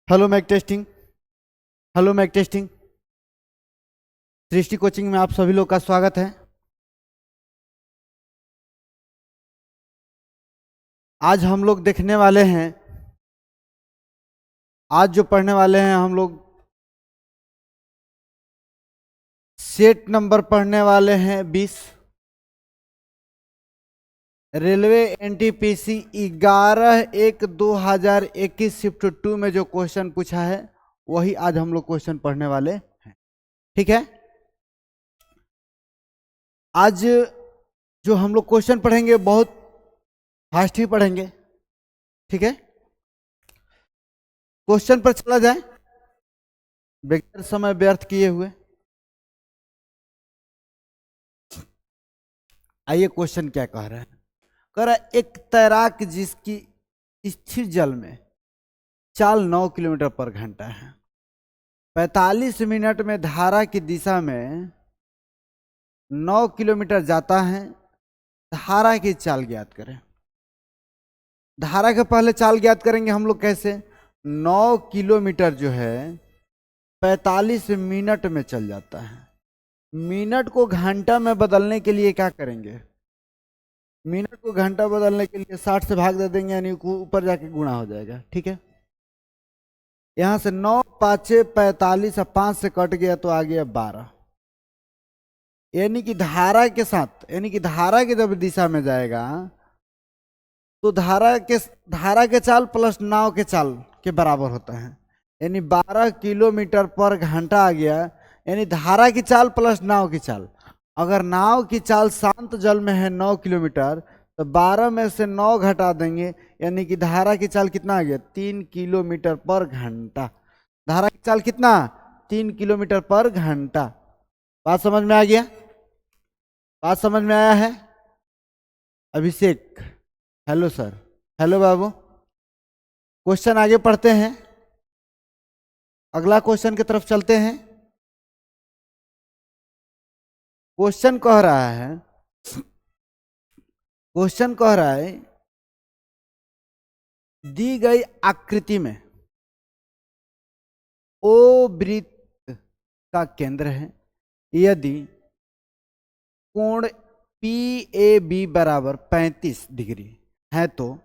Hello mike testing. Hello mike testing. Srishti coaching में आप सभी लोग का स्वागत है। आज हम लोग देखने वाले हैं, आज जो पढ़ने वाले हैं हम लोग सेट नंबर पढ़ने वाले हैं 20। रेलवे एनटीपीसी 11/1/2021 शिफ्ट 2 में जो क्वेश्चन पूछा है वही आज हम लोग क्वेश्चन पढ़ने वाले हैं। ठीक है, आज जो हम लोग क्वेश्चन पढ़ेंगे बहुत फास्ट ही पढ़ेंगे। ठीक है, क्वेश्चन पर चला जाए बगैर समय व्यर्थ किए हुए। आइए, क्वेश्चन क्या कह रहा है। कह रहा है एक तैराक जिसकी स्थिर जल में चाल 9 किलोमीटर पर घंटा है, 45 मिनट में धारा की दिशा में 9 किलोमीटर जाता है। धारा की चाल ज्ञात करें। धारा के पहले चाल ज्ञात करेंगे हम लोग कैसे। 9 किलोमीटर जो है 45 मिनट में चल जाता है। मिनट को घंटा में बदलने के लिए क्या करेंगे, मिनट को घंटा बदलने के लिए 60 से भाग दे देंगे, यानी ऊपर जाके गुणा हो जाएगा। ठीक है, यहां से 9 पाँचे 45 और 5 से कट गया तो आ गया 12। यानी कि धारा के साथ, यानी कि धारा के जब दिशा में जाएगा तो धारा के चाल प्लस नाव के चाल के बराबर होता है। यानी 12 किलोमीटर पर घंटा आ गया। यानी धारा की चाल प्लस नाव की चाल। अगर नाव की चाल शांत जल में है 9 किलोमीटर तो 12 में से 9 घटा देंगे, यानी कि धारा की चाल कितना आ गया 3 किलोमीटर पर घंटा। धारा की चाल कितना 3 किलोमीटर पर घंटा। बात समझ में आ गया, बात समझ में आया है। अभिषेक, हेलो सर, हेलो बाबू। क्वेश्चन आगे पढ़ते हैं, अगला क्वेश्चन की तरफ चलते हैं। क्वेश्चन कह रहा है, क्वेश्चन कह रहा है दी गई आकृति में ओ वृत्त का केंद्र है। यदि कोण पी ए बी बराबर 35 डिग्री है तो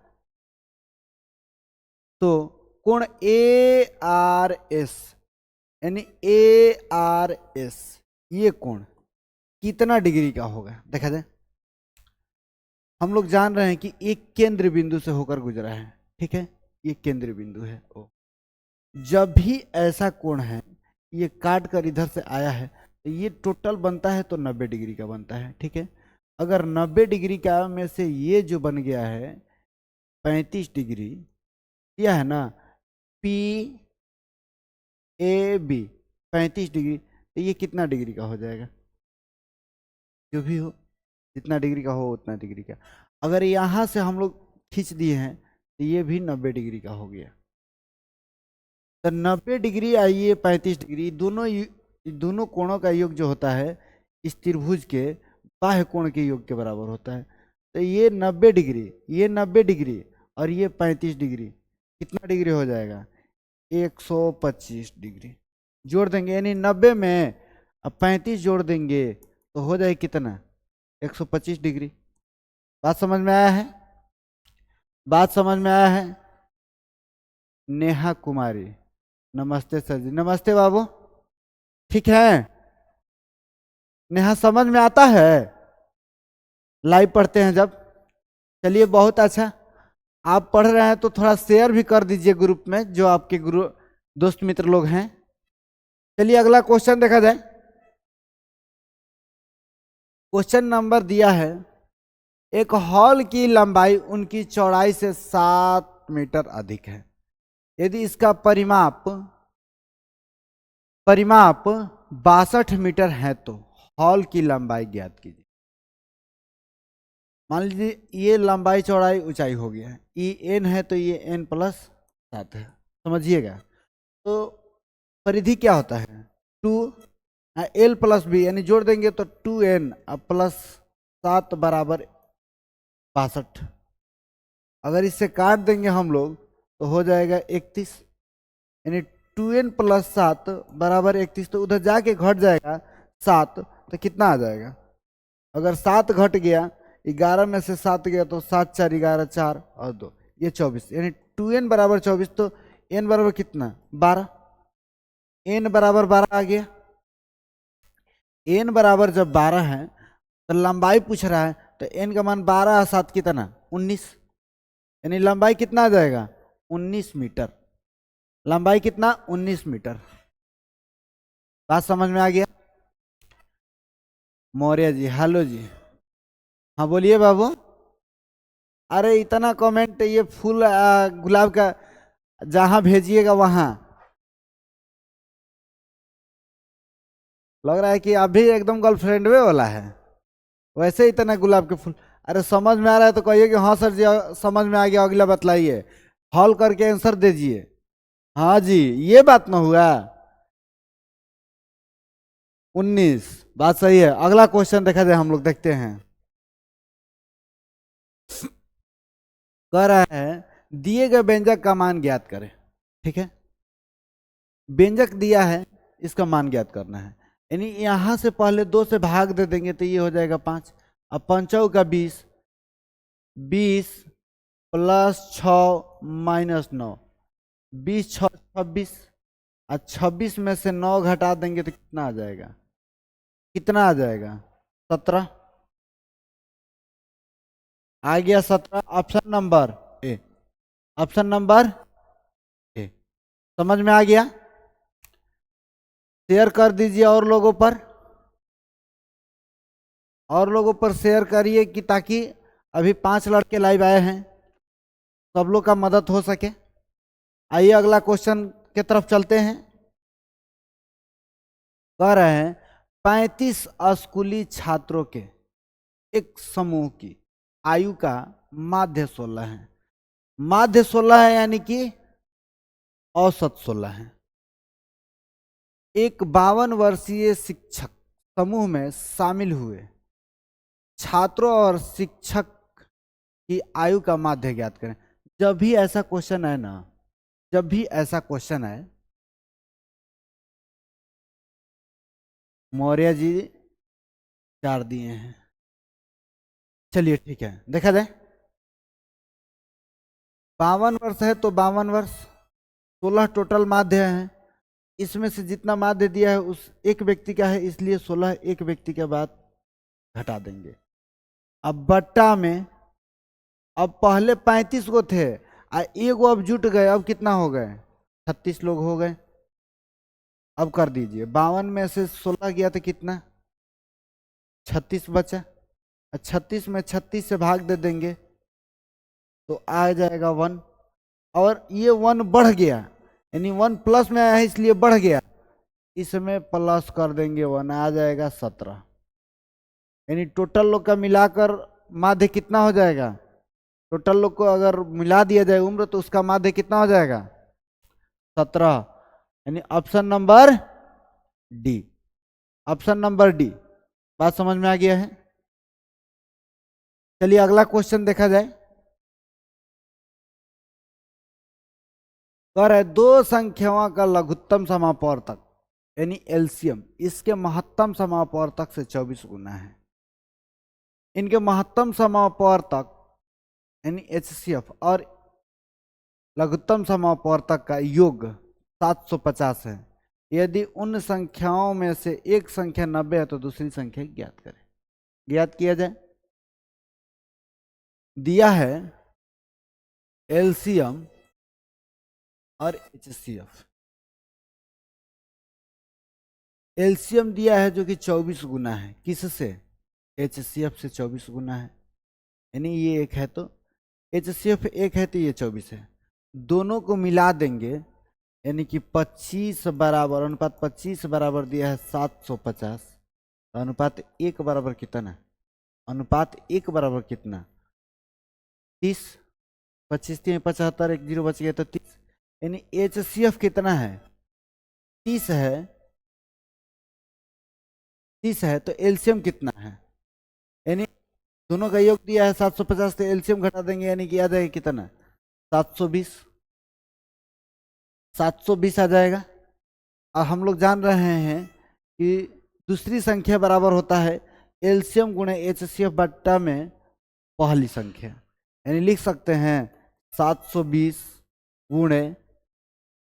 कोण ए आर एस, यानी ए आर एस ये कोण कितना डिग्री का होगा देखा जाए। हम लोग जान रहे हैं कि एक केंद्र बिंदु से होकर गुजरा है। ठीक है, ये केंद्र बिंदु है ओ। जब भी ऐसा कोण है ये काट कर इधर से आया है तो ये टोटल बनता है तो 90 डिग्री का बनता है। ठीक है, अगर 90 डिग्री का में से ये जो बन गया है 35 डिग्री, यह है ना पी ए बी 35 डिग्री, तो ये कितना डिग्री का हो जाएगा। जो भी हो, जितना डिग्री का हो उतना डिग्री का। अगर यहाँ से हम लोग खींच दिए हैं तो ये भी 90 डिग्री का हो गया। तो 90 डिग्री आइए 35 डिग्री, दोनों कोणों का योग जो होता है इस त्रिभुज के बाह्य कोण के योग के बराबर होता है। तो ये 90 डिग्री, ये 90 डिग्री और ये 35 डिग्री, कितना डिग्री हो जाएगा 125 डिग्री। जोड़ देंगे, यानी 90 में अब 35 जोड़ देंगे तो हो जाए कितना 125 डिग्री। बात समझ में आया है, बात समझ में आया है। नेहा कुमारी, नमस्ते सर जी। नमस्ते बाबू, ठीक है। नेहा समझ में आता है, लाइव पढ़ते हैं जब। चलिए बहुत अच्छा, आप पढ़ रहे हैं तो थोड़ा शेयर भी कर दीजिए ग्रुप में, जो आपके ग्रुप दोस्त मित्र लोग हैं। चलिए अगला क्वेश्चन देखा जाए। क्वेश्चन नंबर दिया है एक हॉल की लंबाई उनकी चौड़ाई से 7 मीटर अधिक है। यदि इसका परिमाप 62 मीटर है तो हॉल की लंबाई ज्ञात कीजिए। मान लीजिए ये लंबाई चौड़ाई ऊंचाई हो गया है, ई एन है तो ये एन प्लस 7 है, समझिएगा। तो परिधि क्या होता है 2 एल प्लस बी, यानी जोड़ देंगे तो 2n प्लस 7 बराबर 62। अगर इससे काट देंगे हम लोग तो हो जाएगा 31। यानी 2n+7 बराबर 31, तो उधर जाके घट जाएगा 7, तो कितना आ जाएगा? अगर 7 घट गया, 11 में से 7 गया तो 7 4 11, 4 और 2 ये 24, यानी 2n बराबर 24, तो n बराबर कितना? 12। n बराबर 12 आ गया। n बराबर जब 12 है तो लंबाई पूछ रहा है, तो n का मान 12 और 7 कितना? 19, यानी लंबाई कितना आ जाएगा? 19 मीटर। लंबाई कितना? 19 मीटर। बात समझ में आ गया? मौर्य जी, हेलो जी। हाँ बोलिए बाबू। अरे इतना कमेंट, ये फूल गुलाब का जहां भेजिएगा वहां। लग रहा है कि अभी एकदम गर्लफ्रेंड वाला है, वैसे इतना गुलाब के फूल। अरे समझ में आ रहा है तो कहिए कि हाँ सर जी समझ में आ गया, अगला बतलाइए, हॉल करके आंसर दीजिए। हाँ जी, ये बात ना हुआ। 19, बात सही है। अगला क्वेश्चन देखा जाए, हम लोग देखते हैं। कह रहा है दिए गए व्यंजक का मान ज्ञात करें। ठीक है, व्यंजक दिया है, इसका मान ज्ञात करना है। यानी यहां से पहले 2 से भाग दे देंगे तो ये हो जाएगा 5। अब 5 का 20, 20 + 6 - 9, 20 6 26, और 26 में से 9 घटा देंगे तो कितना आ जाएगा? कितना आ जाएगा? 17 आ गया। 17 option number A. Option number A समझ में आ गया? शेयर कर दीजिए और लोगों पर, और लोगों पर शेयर करिए कि ताकि अभी 5 लड़के लाइव आए हैं, सब लोग का मदद हो सके। आइए अगला क्वेश्चन के तरफ चलते हैं। कह रहे हैं 35 स्कूली छात्रों के एक समूह की आयु का माध्य 16 है। माध्य 16 है यानी कि औसत 16 है। एक 52 वर्षीय शिक्षक समूह में शामिल हुए छात्रों और शिक्षक की आयु का माध्य ज्ञात करें। जब भी ऐसा क्वेश्चन है ना, जब भी ऐसा क्वेश्चन है, मौर्य जी 4 दिए हैं। चलिए ठीक है, देखा जाए। 52 वर्ष है तो 52 वर्ष, 16 टोटल माध्य है। इसमें से जितना माध्य दिया है उस एक व्यक्ति का है, इसलिए 16 एक व्यक्ति के बाद घटा देंगे। अब बट्टा में, अब पहले 35 को थे, एगो अब जुट गए, अब कितना हो गए? 36 लोग हो गए। अब कर दीजिए, 52 में से 16 गया तो कितना? 36 बचा। 36 में 36 से भाग दे देंगे तो आ जाएगा 1, और ये 1 बढ़ गया, यानी 1 प्लस में आया है इसलिए बढ़ गया, इसमें प्लस कर देंगे 1, आ जाएगा 17। यानी टोटल लोग का मिलाकर माध्य कितना हो जाएगा? टोटल लोग को अगर मिला दिया जाए उम्र तो उसका माध्य कितना हो जाएगा? 17। यानी option number D. Option number D. बात समझ में आ गया है? चलिए अगला क्वेश्चन देखा जाए। कह रहे दो संख्याओं का लघुत्तम समापवर्तक यानी एलसीएम इसके महत्तम समापवर्तक से 24 गुना है। इनके महत्तम समापवर्तक यानी एचसीएफ और लघुत्तम समापवर्तक का योग 750 है। यदि उन संख्याओं में से एक संख्या 90 है तो दूसरी संख्या ज्ञात करें। ज्ञात किया जाए। दिया है एलसीएम और एचसीएफ। एलसीएम दिया है जो कि 24 गुना है, किससे? एचसीएफ से 24 गुना है। यानी ये एक है तो एचसीएफ एक है तो ये 24 है। दोनों को मिला देंगे यानी कि 25 बराबर, अनुपात 25 बराबर दिया है 750, तो अनुपात 1 बराबर कितना? अनुपात 1 बराबर कितना? 30। 25 3 75, 1 0 बच गया तो 30। यानी एचसीएफ कितना है? 30 है। 30 है तो एलसीएम कितना है? यानी दोनों का योग दिया है 750, तो एलसीएम घटा देंगे यानी कि आ जाएगा कितना? 720। 720 आ जाएगा। और हम लोग जान रहे हैं कि दूसरी संख्या बराबर होता है एलसीएम गुणे एचसीएफ बट्टा में पहली संख्या, यानी लिख सकते हैं 720 गुणे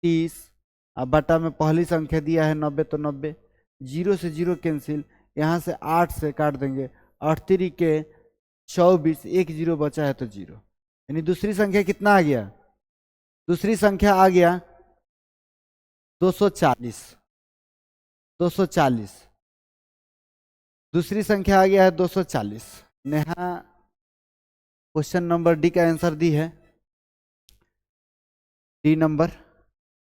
30 अब बटा में पहली संख्या दिया है 90, तो 90, जीरो से जीरो कैंसिल, यहाँ से 8 से काट देंगे, 8 तिरी के 24, एक जीरो बचा है तो जीरो, यानी दूसरी संख्या कितना आ गया? दूसरी संख्या आ गया 240, 240, दूसरी संख्या आ गया है 240। नेहा क्वेश्चन नंबर डी का आंसर दी है, डी नंबर।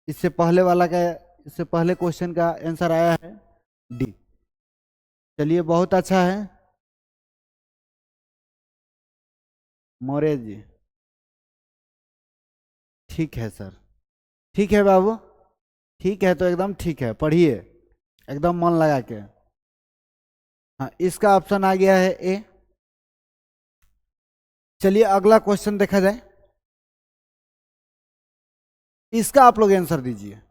इससे पहले वाला का, इससे पहले क्वेश्चन का आंसर आया है डी। चलिए बहुत अच्छा है मौर्य जी, ठीक है सर, ठीक है बाबू, ठीक है, तो एकदम ठीक है, पढ़िए एकदम मन लगा के। हाँ, इसका ऑप्शन आ गया है ए। चलिए अगला क्वेश्चन देखा जाए, इसका आप लोग आंसर दीजिए,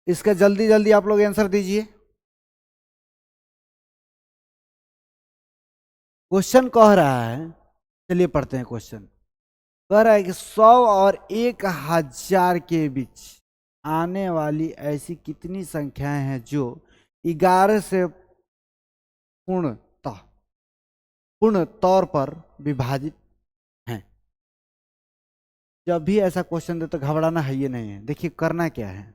इसका जल्दी जल्दी आप लोग आंसर दीजिए। क्वेश्चन कह रहा है, चलिए पढ़ते हैं क्वेश्चन। कह रहा है कि 100 और 1000 के बीच आने वाली ऐसी कितनी संख्याएं हैं जो 11 से पूर्ण तौर पर विभाजित हैं। जब भी ऐसा क्वेश्चन दे तो घबराना है ये नहीं है। देखिए करना क्या है,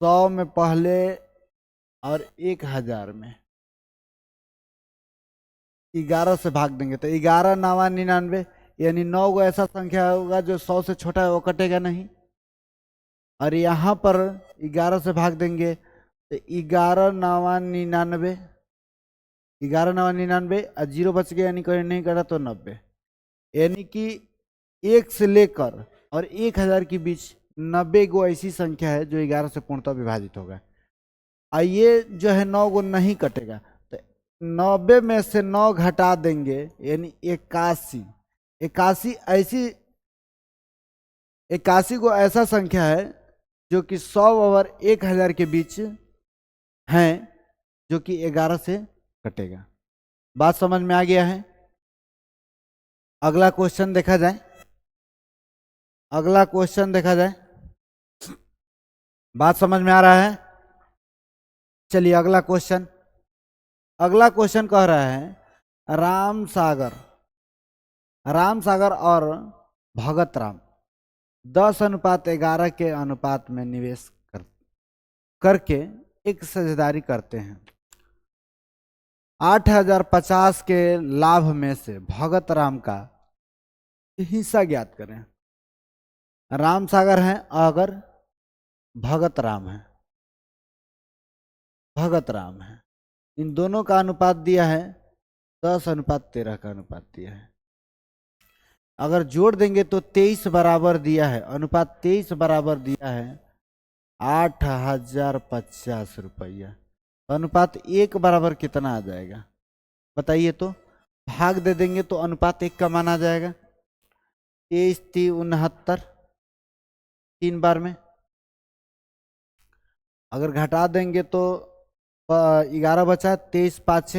100 में पहले और 1000 में 11 से भाग देंगे तो 11 9 99, यानी 9 गो ऐसा संख्या होगा जो 100 से छोटा है, वो कटेगा नहीं। और यहाँ पर 11 से भाग देंगे तो 11 9 99, 11 9 99 और जीरो बच गया, यानी कोई नहीं कटा तो 90, यानी कि 1 से लेकर और 1000 के बीच 90 गो ऐसी संख्या है जो 11 से पूर्णतः विभाजित होगा। और ये जो है 9 गो नहीं कटेगा, तो 90 में से 9 घटा देंगे, यानी 81। 81 गो ऐसा संख्या है जो कि 100 और 1000 के बीच हैं, जो कि 11 से कटेगा। बात समझ में आ गया है? अगला क्वेश्चन देखा जाए, अगला क्वेश्चन देखा जाए, बात समझ में आ रहा है? चलिए अगला क्वेश्चन, अगला क्वेश्चन कह रहा है राम सागर और भगत राम 10:11 के अनुपात में निवेश करके एक साझेदारी करते हैं। 8050 के लाभ में से भगत राम का हिस्सा ज्ञात करें। राम सागर है अगर भगत राम है, भगत राम है, इन दोनों का अनुपात दिया है 10:13 का अनुपात दिया है। अगर जोड़ देंगे तो 23 बराबर दिया है, अनुपात 23 बराबर दिया है 8050 रुपया। तो अनुपात 1 बराबर कितना आ जाएगा बताइए? तो भाग दे देंगे तो अनुपात 1 का मान आ जाएगा। 23 3 69, 3 बार में। अगर घटा देंगे तो 11 बचा, 23 5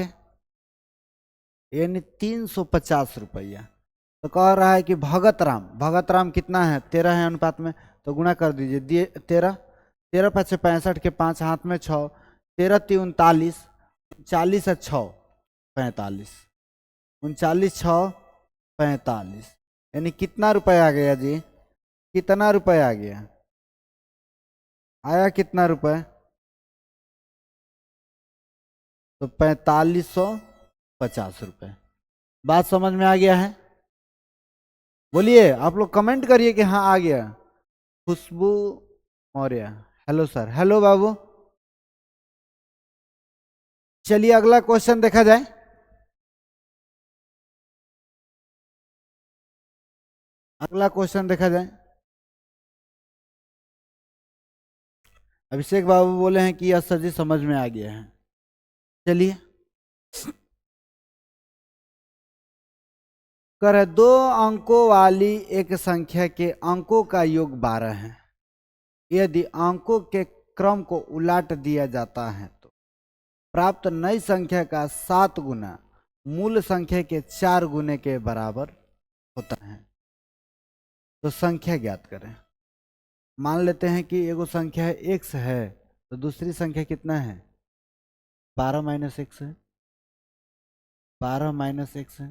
यानी 350 रुपया। तो कह रहा है कि भगत राम कितना है? 13 है अनुपात में, तो गुणा कर दीजिए। 13 13 5 65 के 5 हाथ में 6, 13 3 39, 40 है 6 45, 39 6 45, यानी कितना रुपया आ गया जी? कितना रुपया आ गया? आया कितना रुपए? तो 4550 रुपये। बात समझ में आ गया है? बोलिए, आप लोग कमेंट करिए कि हाँ आ गया। खुशबू मौर्य, हेलो सर, हेलो बाबू। चलिए अगला क्वेश्चन देखा जाए। अगला क्वेश्चन देखा जाए। अभिषेक बाबू बोले हैं कि यह सर जी समझ में आ गया है। चलिए, कर है 2 अंकों वाली एक संख्या के अंकों का योग 12 है। यदि अंकों के क्रम को उलट दिया जाता है तो प्राप्त नई संख्या का 7 गुना मूल संख्या के 4 गुने के बराबर होता है। तो संख्या ज्ञात करें। मान लेते हैं कि एगो संख्या x है तो दूसरी संख्या कितना है 12 माइनस एक्स है। 12 माइनस एक्स है,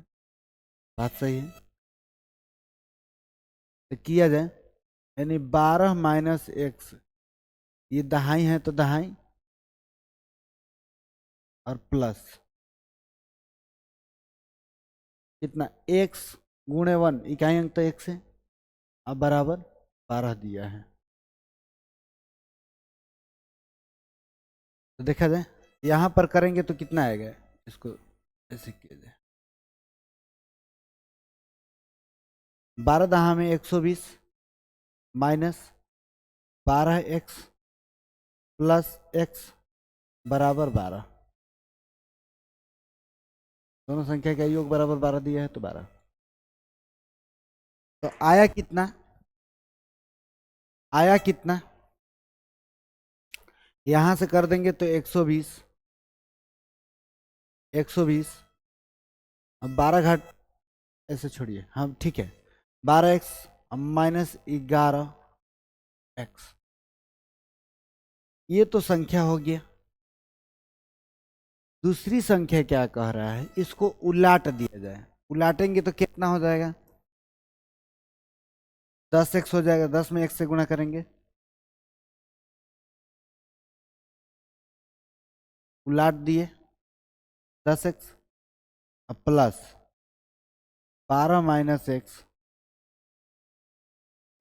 बात सही है। तो किया जाए, यानी 12 माइनस एक्स, ये दहाई है तो दहाई और प्लस कितना x गुणे 1, इकाई अंक तो x है, अब बराबर 12 दिया है। तो देखा जाए यहां पर करेंगे तो कितना आएगा, इसको ऐसे किया जाए। 12 दहा में 120 माइनस 12x प्लस x बराबर 12। दोनों संख्या का योग बराबर 12 दिया है तो 12। तो आया कितना, आया कितना, यहां से कर देंगे तो 120, 120 अब 12 घाट ऐसे छोड़िए, हाँ ठीक है, 12x माइनस 11x, ये तो संख्या हो गया। दूसरी संख्या क्या कह रहा है, इसको उलाट दिया जाए। उलाटेंगे तो कितना हो जाएगा, 10x हो जाएगा, 10 में x से गुणा करेंगे, उलाट दिए 10x अब प्लस 12 माइनस एक्स,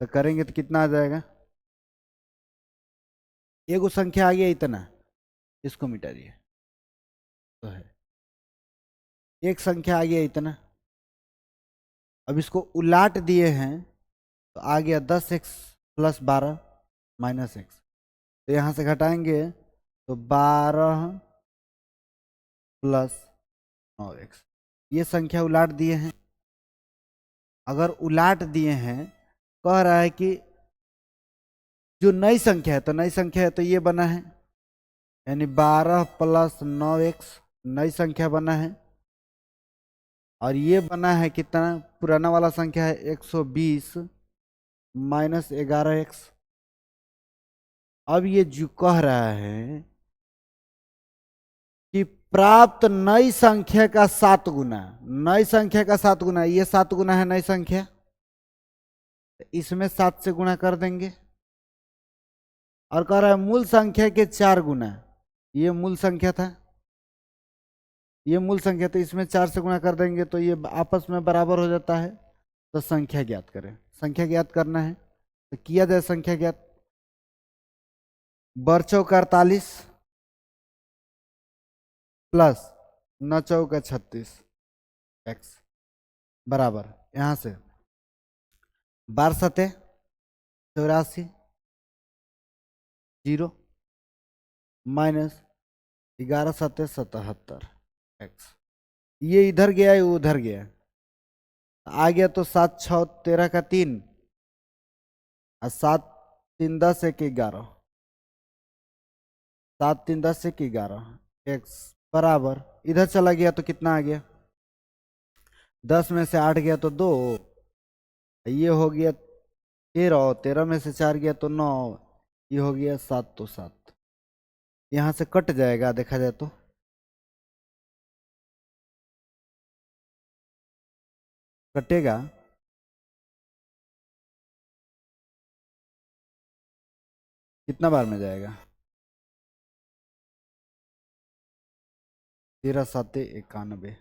तो करेंगे तो कितना आ जाएगा, एगो संख्या आ गया इतना, इसको मिटा दिए तो है एक संख्या आ गया इतना। अब इसको उलाट दिए हैं तो आ गया 10x प्लस 12 माइनस एक्स, तो यहाँ से घटाएंगे तो 12 प्लस 9x, ये संख्या उलाट दिए हैं। अगर उलाट दिए हैं, कह रहा है कि जो नई संख्या है, तो नई संख्या है तो ये बना है, यानी 12 प्लस 9x नई संख्या बना है। और ये बना है कितना, पुराना वाला संख्या है 120 माइनस 11x। अब ये जो कह रहा है कि प्राप्त नई संख्या का 7 गुना, नई संख्या का 7 गुना, ये 7 गुना है नई संख्या, इसमें 7 से गुणा कर देंगे। और कह रहा है मूल संख्या के 4 गुना, ये मूल संख्या था, ये मूल संख्या, तो इसमें 4 से गुणा कर देंगे तो ये आपस में बराबर हो जाता है। तो संख्या ज्ञात करें, संख्या ज्ञात करना है तो किया जाए संख्या ज्ञात। बरचौ का 48 प्लस 9 चौका 36 x बराबर, यहां से 12 सते 84 जीरो माइनस 11 सते 77 x, ये इधर गया है वो उधर गया, आ गया तो 7 6 13 का 3 और 7 3 10 1 11, 7 3 10 1 11 x बराबर, इधर चला गया तो कितना आ गया, 10 में से 8 गया तो 2, ये हो गया 13, 13 में से 4 गया तो 9, ये हो गया 7 तो 7, यहां से कट जाएगा देखा जाए तो, कटेगा कितना बार में जाएगा, 13 7 91,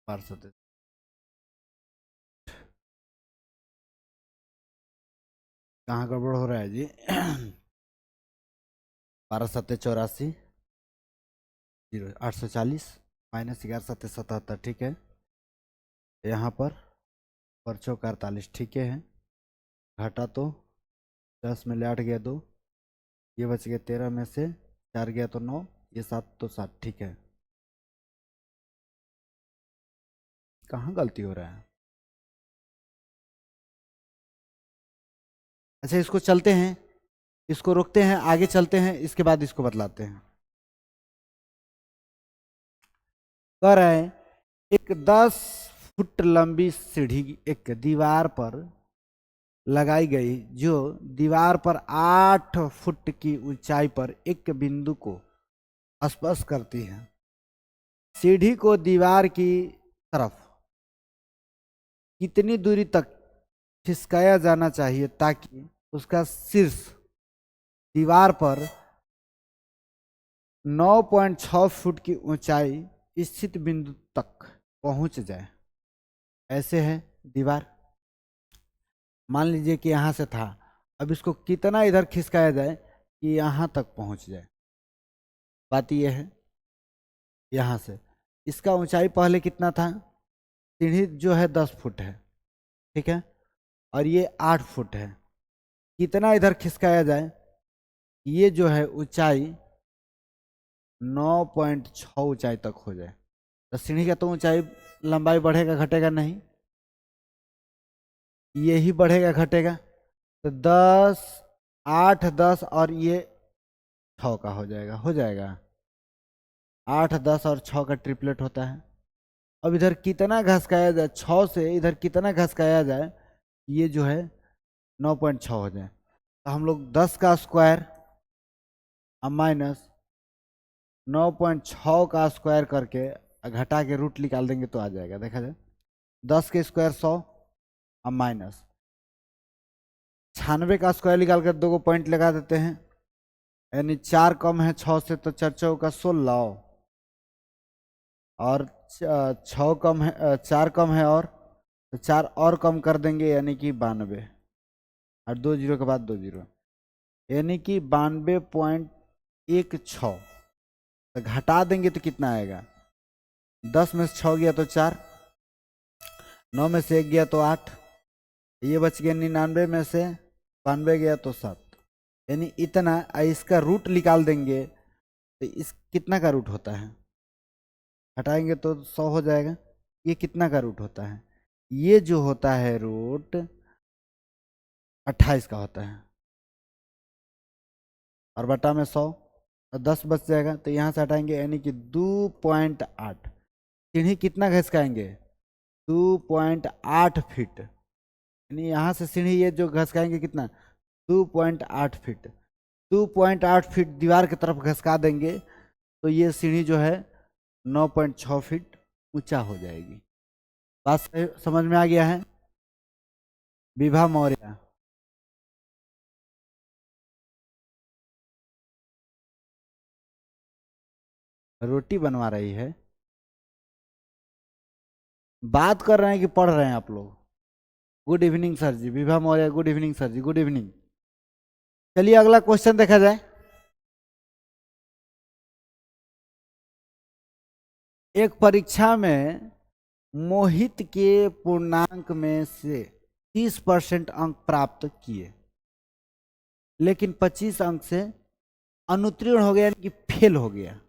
बार सते, कहाँ गड़बड़ हो रहा है जी 12 सत्ते 84 जीरो 840 माइनस 11 सत्ते 77, ठीक है। यहाँ पर परचों का 48, ठीक है, घटा तो 10 में ले 8 गया 2, ये बच गया 13 में से 4 गया तो 9, ये 7 तो 7, ठीक है। कहाँ गलती हो रहा है? अच्छा इसको चलते हैं, इसको रोकते हैं, आगे चलते हैं, इसके बाद इसको बतलाते हैं। कह रहे हैं एक 10 फुट लंबी सीढ़ी एक दीवार पर लगाई गई, जो दीवार पर 8 फुट की ऊंचाई पर एक बिंदु को स्पर्श करती है। सीढ़ी को दीवार की तरफ कितनी दूरी तक खिसकाया जाना चाहिए ताकि उसका शीर्ष दीवार पर 9.6 फुट की ऊंचाई स्थित बिंदु तक पहुंच जाए? ऐसे है दीवार, मान लीजिए कि यहां से था, अब इसको कितना इधर खिसकाया जाए कि यहां तक पहुंच जाए। बात यह है, यहां से इसका ऊंचाई पहले कितना था? सीढ़ी जो है 10 फुट है, ठीक है, और ये 8 फुट है। कितना इधर खिसकाया जाए? ये जो है ऊंचाई 9.6 ऊंचाई तक हो जाए। तो सीढ़ी का तो ऊंचाई लंबाई बढ़ेगा घटेगा नहीं, यही बढ़ेगा घटेगा। तो 10, 8, 10 और ये 6 का हो जाएगा, हो जाएगा। 8, 10 और 6 का ट्रिपलेट होता है। अब इधर कितना घसकाया जाए, 6 से इधर कितना घसकाया जाए, ये जो है 9.6 हो जाए। तो हम लोग 10 का स्क्वायर माइनस 9.6 का स्क्वायर करके घटा के रूट निकाल देंगे तो आ जाएगा। देखा जाए 10 के स्क्वायर 100 और माइनस 96 का स्क्वायर निकाल कर 2 को पॉइंट लगा देते हैं, यानी 4 कम है 6 से, तो 4 चौक का 16 और 6 कम है, 4 कम है और तो 4 और कम कर देंगे यानी कि 92, और 2 जीरो के बाद 2 जीरो, यानी कि 92.16। तो घटा देंगे तो कितना आएगा? 10 में से 6 गया तो 4, 9 में से 1 गया तो 8, ये बच गया 99 में से 92 गया तो 7, यानी इतना। इसका रूट निकाल देंगे तो इस कितना का रूट होता है? हटाएंगे तो 100 हो जाएगा। ये कितना का रूट होता है? ये जो होता है रूट 28 का होता है, और बटा में 100 और 10 बच जाएगा, तो यहाँ से हटाएंगे यानी कि 2.8। सीढ़ी कितना घसकाएंगे? 2.8 फीट, यानी यहाँ से सीढ़ी ये जो घसकाएंगे कितना? 2.8 फीट। 2.8 फीट दीवार की तरफ घसका देंगे तो ये सीढ़ी जो है 9.6 फीट ऊंचा हो जाएगी। बात समझ में आ गया है? विभा मौर्य, रोटी बनवा रही है। बात कर रहे हैं कि पढ़ रहे हैं आप लोग? Good evening sir ji. Vibha Maurya, good evening sir ji, good evening. चलिए अगला क्वेश्चन देखा जाए। एक परीक्षा में मोहित के पूर्णांक में से 30% अंक प्राप्त किए, लेकिन 25 अंक से अनुत्तीर्ण हो गया, यानी कि फेल हो गया,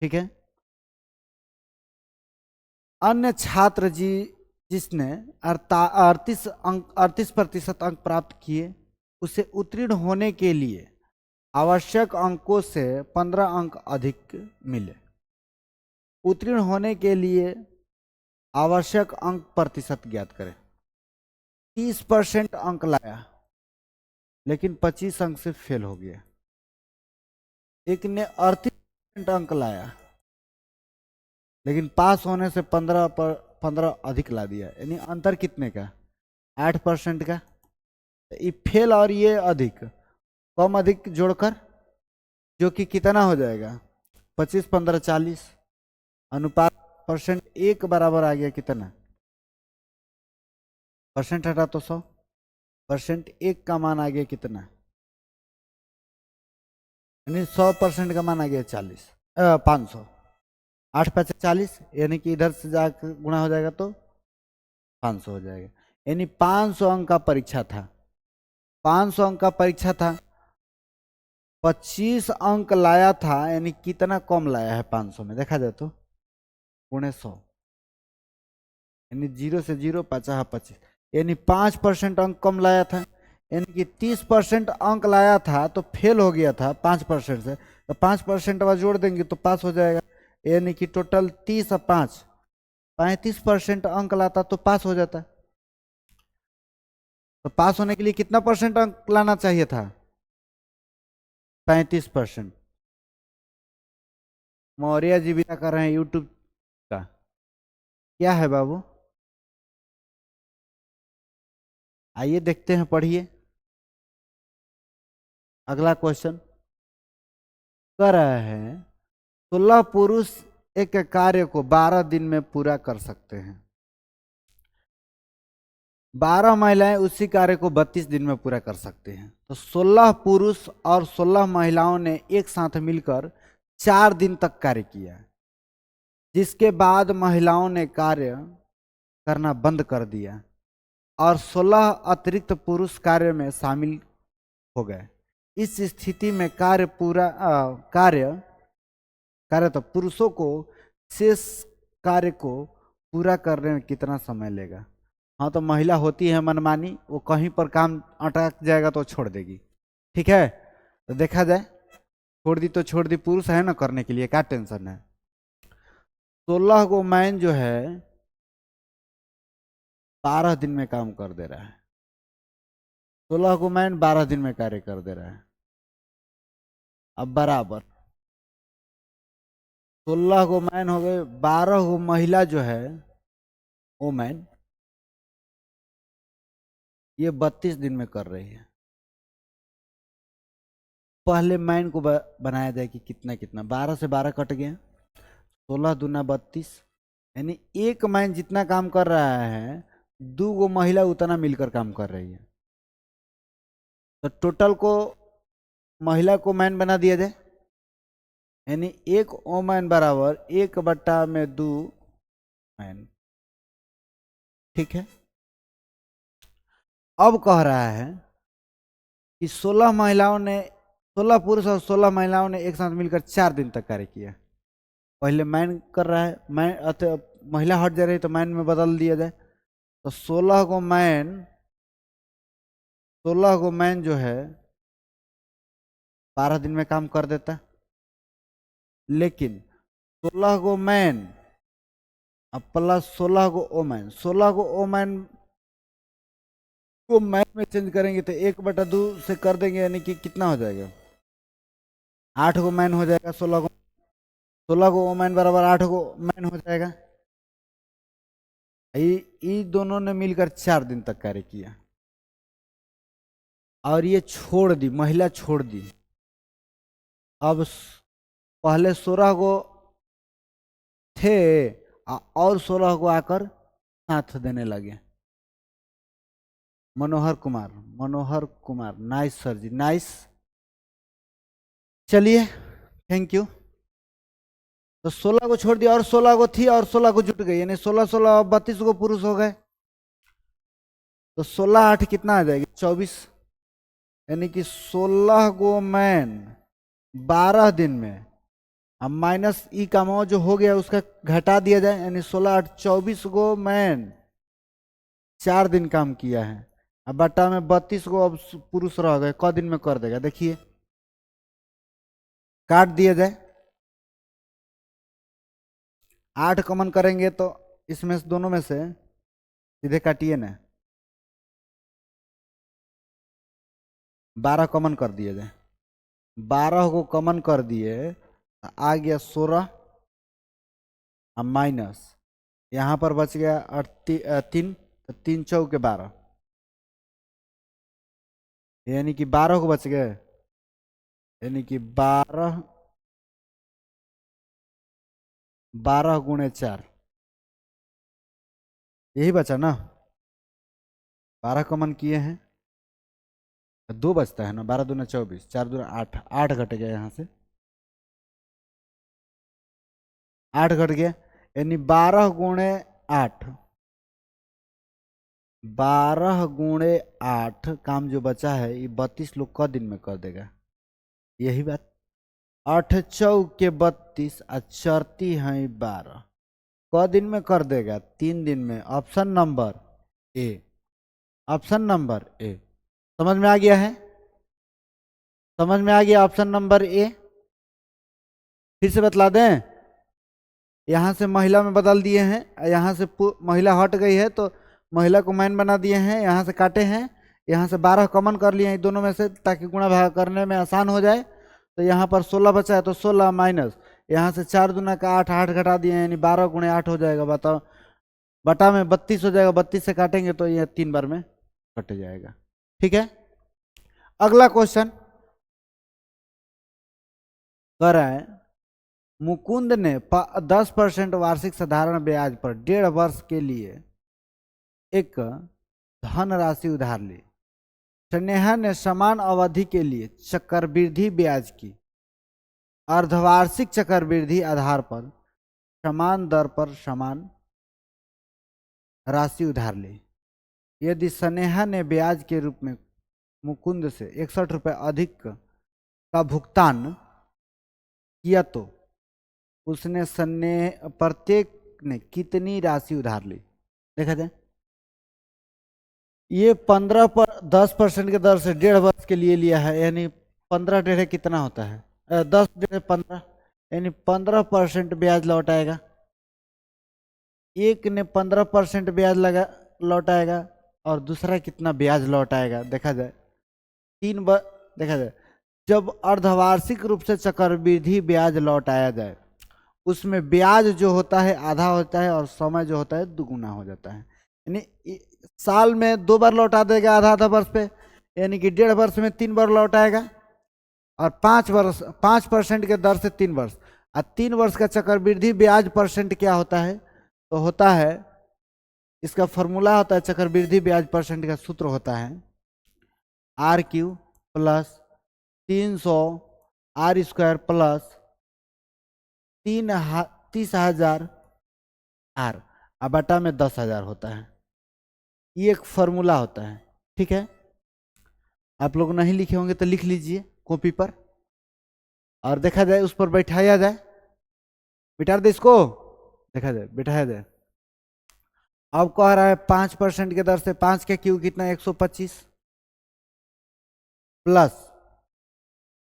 ठीक है। अन्य छात्र जी जिसने 38% अंक प्राप्त किए, उसे उत्तीर्ण होने के लिए आवश्यक अंकों से 15 अंक अधिक मिले। उत्तीर्ण होने के लिए आवश्यक अंक प्रतिशत ज्ञात करें। 30% अंक लाया लेकिन 25 अंक से फेल हो गया। एक ने 38% अंक लाया लेकिन पास होने से 15 अधिक ला दिया, यानी अंतर कितने का? 8% का। ये फेल और ये अधिक, कम अधिक जोड़कर जो कि कितना हो जाएगा? 25, 15, 40। अनुपात परसेंट एक बराबर आ गया कितना? परसेंट हटा तो 100, परसेंट एक का मान आ गया कितना? यानी 100% का मान आ गया 40, 500। 8 5 40, यानी कि इधर से जाकर गुणा हो जाएगा तो 500 हो जाएगा। यानी 500 अंक का परीक्षा था, 500 अंक का परीक्षा था। 25 अंक लाया था, यानी कितना कम लाया है 500 में, देखा जाए तो गुणे 100, यानी 0 से 0 50 25, यानी 5% अंक कम लाया था। यानी कि 30% अंक लाया था तो फेल हो गया था 5% से, तो 5% वाला जोड़ देंगे तो पास हो जाएगा। यानी कि टोटल 30 और 5 35% अंक लाता तो पास हो जाता। तो पास होने के लिए कितना परसेंट अंक लाना चाहिए था? 35%। मौर्य जी भी कर रहे हैं यूट्यूब का, क्या है बाबू? आइए देखते हैं, पढ़िए अगला क्वेश्चन। कर रहे हैं 16 पुरुष एक कार्य को 12 दिन में पूरा कर सकते हैं, 12 महिलाएं उसी कार्य को 32 दिन में पूरा कर सकते हैं। तो 16 पुरुष और 16 महिलाओं ने एक साथ मिलकर 4 दिन तक कार्य किया, जिसके बाद महिलाओं ने कार्य करना बंद कर दिया और 16 अतिरिक्त पुरुष कार्य में शामिल हो गए। इस स्थिति में कार्य कार्य तो पुरुषों को शेष कार्य को पूरा करने में कितना समय लेगा? हाँ, तो महिला होती है मनमानी, वो कहीं पर काम अटक जाएगा तो छोड़ देगी। ठीक है, तो देखा जाए, छोड़ दी तो छोड़ दी, पुरुष है ना करने के लिए, क्या टेंशन है। 16 को मैन जो है 12 दिन में काम कर दे रहा है, 16 को मैन 12 दिन में कार्य कर दे रहा है। अब बराबर 16 को मैन हो गए, 12 को महिला जो है वो मैन ये 32 दिन में कर रही है। पहले मैन को बनाया जाए कि कितना कितना, 12 से 12 कट गया, 16 दूना 32, यानी एक मैन जितना काम कर रहा है 2 गो महिला उतना मिलकर काम कर रही है। तो टोटल को महिला को मैन बना दिया जाए, यानी एक ओमैन बराबर 1/2 मैन। ठीक है, अब कह रहा है कि 16 पुरुष और 16 महिलाओं ने एक साथ मिलकर 4 दिन तक कार्य किया। पहले मैन कर रहा है, महिला हट जा रही तो मैन में बदल दिया जाए, तो 16 को मैन जो है 12 दिन में काम कर देता। लेकिन 16 को मैन अब प्लस 16 को ओमैन, 16 को ओमैन को मैन में चेंज करेंगे तो 1/2 से कर देंगे, यानी कि कितना हो जाएगा? 8 को मैन हो जाएगा, 16 को ओमैन बराबर 8 को मैन हो जाएगा। ये दोनों ने मिलकर 4 दिन तक कार्य किया और ये छोड़ दी, महिला छोड़ दी। अब पहले 16 को थे और 16 को आकर साथ देने लगे। मनोहर कुमार, नाइस सर जी, नाइस। चलिए, थैंक यू। तो 16 को छोड़ दिया और 16 को थी और 16 को जुट गई, यानी 16 16 32 को पुरुष हो गए। तो 16 8 कितना आ जाएगी? 24, यानी कि 16 को मैन 12 दिन में, अब माइनस ई का अमाउंट जो हो गया उसका घटा दिया जाए, यानी 16 8 24 को मैन 4 दिन काम किया है। अब बट्टा में 32 को अब पुरुष रह गए, क दिन में कर देगा? देखिए, काट दिया जाए, 8 कॉमन करेंगे तो इसमें से दोनों में से सीधे काटिए ना, 12 कॉमन कर दिया जाए, 12 को कॉमन कर दिए, आ गया 16, अब माइनस यहाँ पर बच गया 3, तो 3 चौके 12, यानी कि 12 को बच गए, यानी कि 12 गुणे 4, यही बचा ना। 12 कॉमन किए हैं, 2 बचता है ना, 12 दूना 24, 4 दूना 8, 8 घट गया यहाँ से, 8 घट गया, यानी 12 गुणे 8, 12 गुणे 8 काम जो बचा है ये 32 लोग क दिन में कर देगा। यही बात। 8 चौके 32 और चरती हैं 12। क दिन में कर देगा? 3 दिन में। Option number A. Option number A. समझ में आ गया है? समझ में आ गया ऑप्शन नंबर ए? फिर से बतला दें, यहाँ से महिला में बदल दिए हैं, यहाँ से महिला हट गई है तो महिला को मैन बना दिए हैं, यहाँ से काटे हैं, यहाँ से 12 कॉमन कर लिए हैं दोनों में से ताकि गुणा भाग करने में आसान हो जाए। तो यहाँ पर 16 बचा है तो 16 माइनस यहाँ से 4 दूना का 8, 8 घटा दिए यानी 12 गुणे 8 हो जाएगा। बताओ, बटा में 32 हो जाएगा, 32 से काटेंगे तो यह 3 बार में कट जाएगा। ठीक है, अगला क्वेश्चन कर रहा है, मुकुंद ने 10% वार्षिक साधारण ब्याज पर 1.5 वर्ष के लिए एक धनराशि उधार ली। स्नेहा ने समान अवधि के लिए चक्रवृद्धि ब्याज की अर्धवार्षिक चक्रवृद्धि आधार पर समान दर पर समान राशि उधार ली। यदि स्नेहा ने ब्याज के रूप में मुकुंद से 61 रुपये अधिक का भुगतान किया तो उसने प्रत्येक ने कितनी राशि उधार ली? देखा जाए, ये 10% के दर से 1.5 वर्ष के लिए लिया है, यानी 15 डेढ़ कितना होता है? 10 डेढ़ 15, यानी 15% ब्याज लौटाएगा। एक ने 15% ब्याज लगा लौटाएगा और दूसरा कितना ब्याज लौटाएगा? देखा जाए, देखा जाए, जब अर्धवार्षिक रूप से चक्रवृद्धि ब्याज लौटाया जाए उसमें ब्याज जो होता है आधा होता है और समय जो होता है दुगुना हो जाता है। यानी साल में 2 बार लौटा देगा आधा आधा वर्ष पे, यानी कि 1.5 वर्ष में 3 बार लौटाएगा और 5% के दर से 3 वर्ष। और 3 वर्ष का चक्रवृद्धि ब्याज परसेंट क्या होता है? तो होता है, इसका फॉर्मूला होता है, चक्रवृद्धि ब्याज परसेंट का सूत्र होता है RQ plus 300 R² plus 30,000 R और बटा में 10,000 होता है। ये एक फॉर्मूला होता है। ठीक है, आप लोग नहीं लिखे होंगे तो लिख लीजिए कॉपी पर और देखा जाए, उस पर बैठाया जाए, बिठा दे इसको, देखा जाए बैठाया जाए। अब कह रहा है 5% के दर से 5 का क्यू कितना? 125 प्लस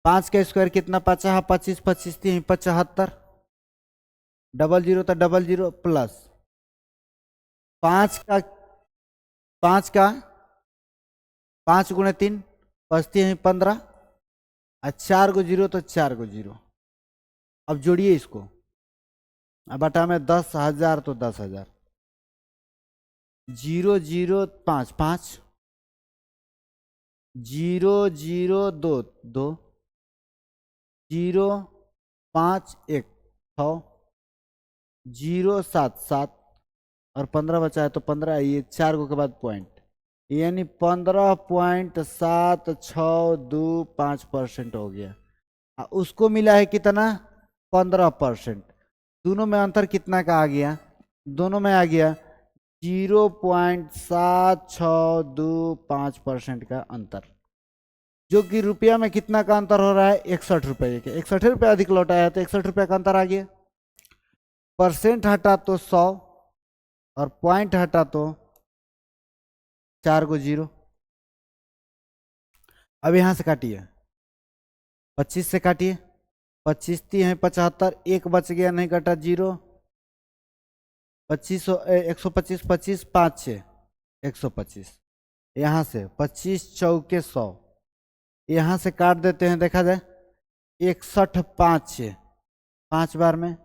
5 का स्क्वायर कितना? 50, 25 25 3 75, डबल जीरो तो डबल जीरो प्लस 5 का 5 गुणे 3 बचती है 15 और 4 को जीरो तो 4 को जीरो। अब जोड़िए इसको, अब बटा में 10,000 तो 10,000, 0 0 5 5, 0 0 2 2, 0 5 1 6, 0 7 7 और 15 बचा है तो 15, ये 4 को के बाद पॉइंट, यानी 15.76225% हो गया। उसको मिला है कितना? 15%। दोनों में अंतर कितना का आ गया? दोनों में आ गया 0.7625% का अंतर, जो कि रुपया में कितना का अंतर हो रहा है? 61 रुपये के। 61 रुपये अधिक लौटाया है तो 61 रुपये का अंतर आ गया। परसेंट हटा तो 100 और पॉइंट हटा तो 4 को 0। अब यहां से काटिए, 25 से काटिए, 25 3 है 75, एक बच गया नहीं कटा 0, 125 25 5 6 125, यहाँ से 25 चौके 100, यहाँ से काट देते हैं, देखा जाए 61 5 6 5 बार में,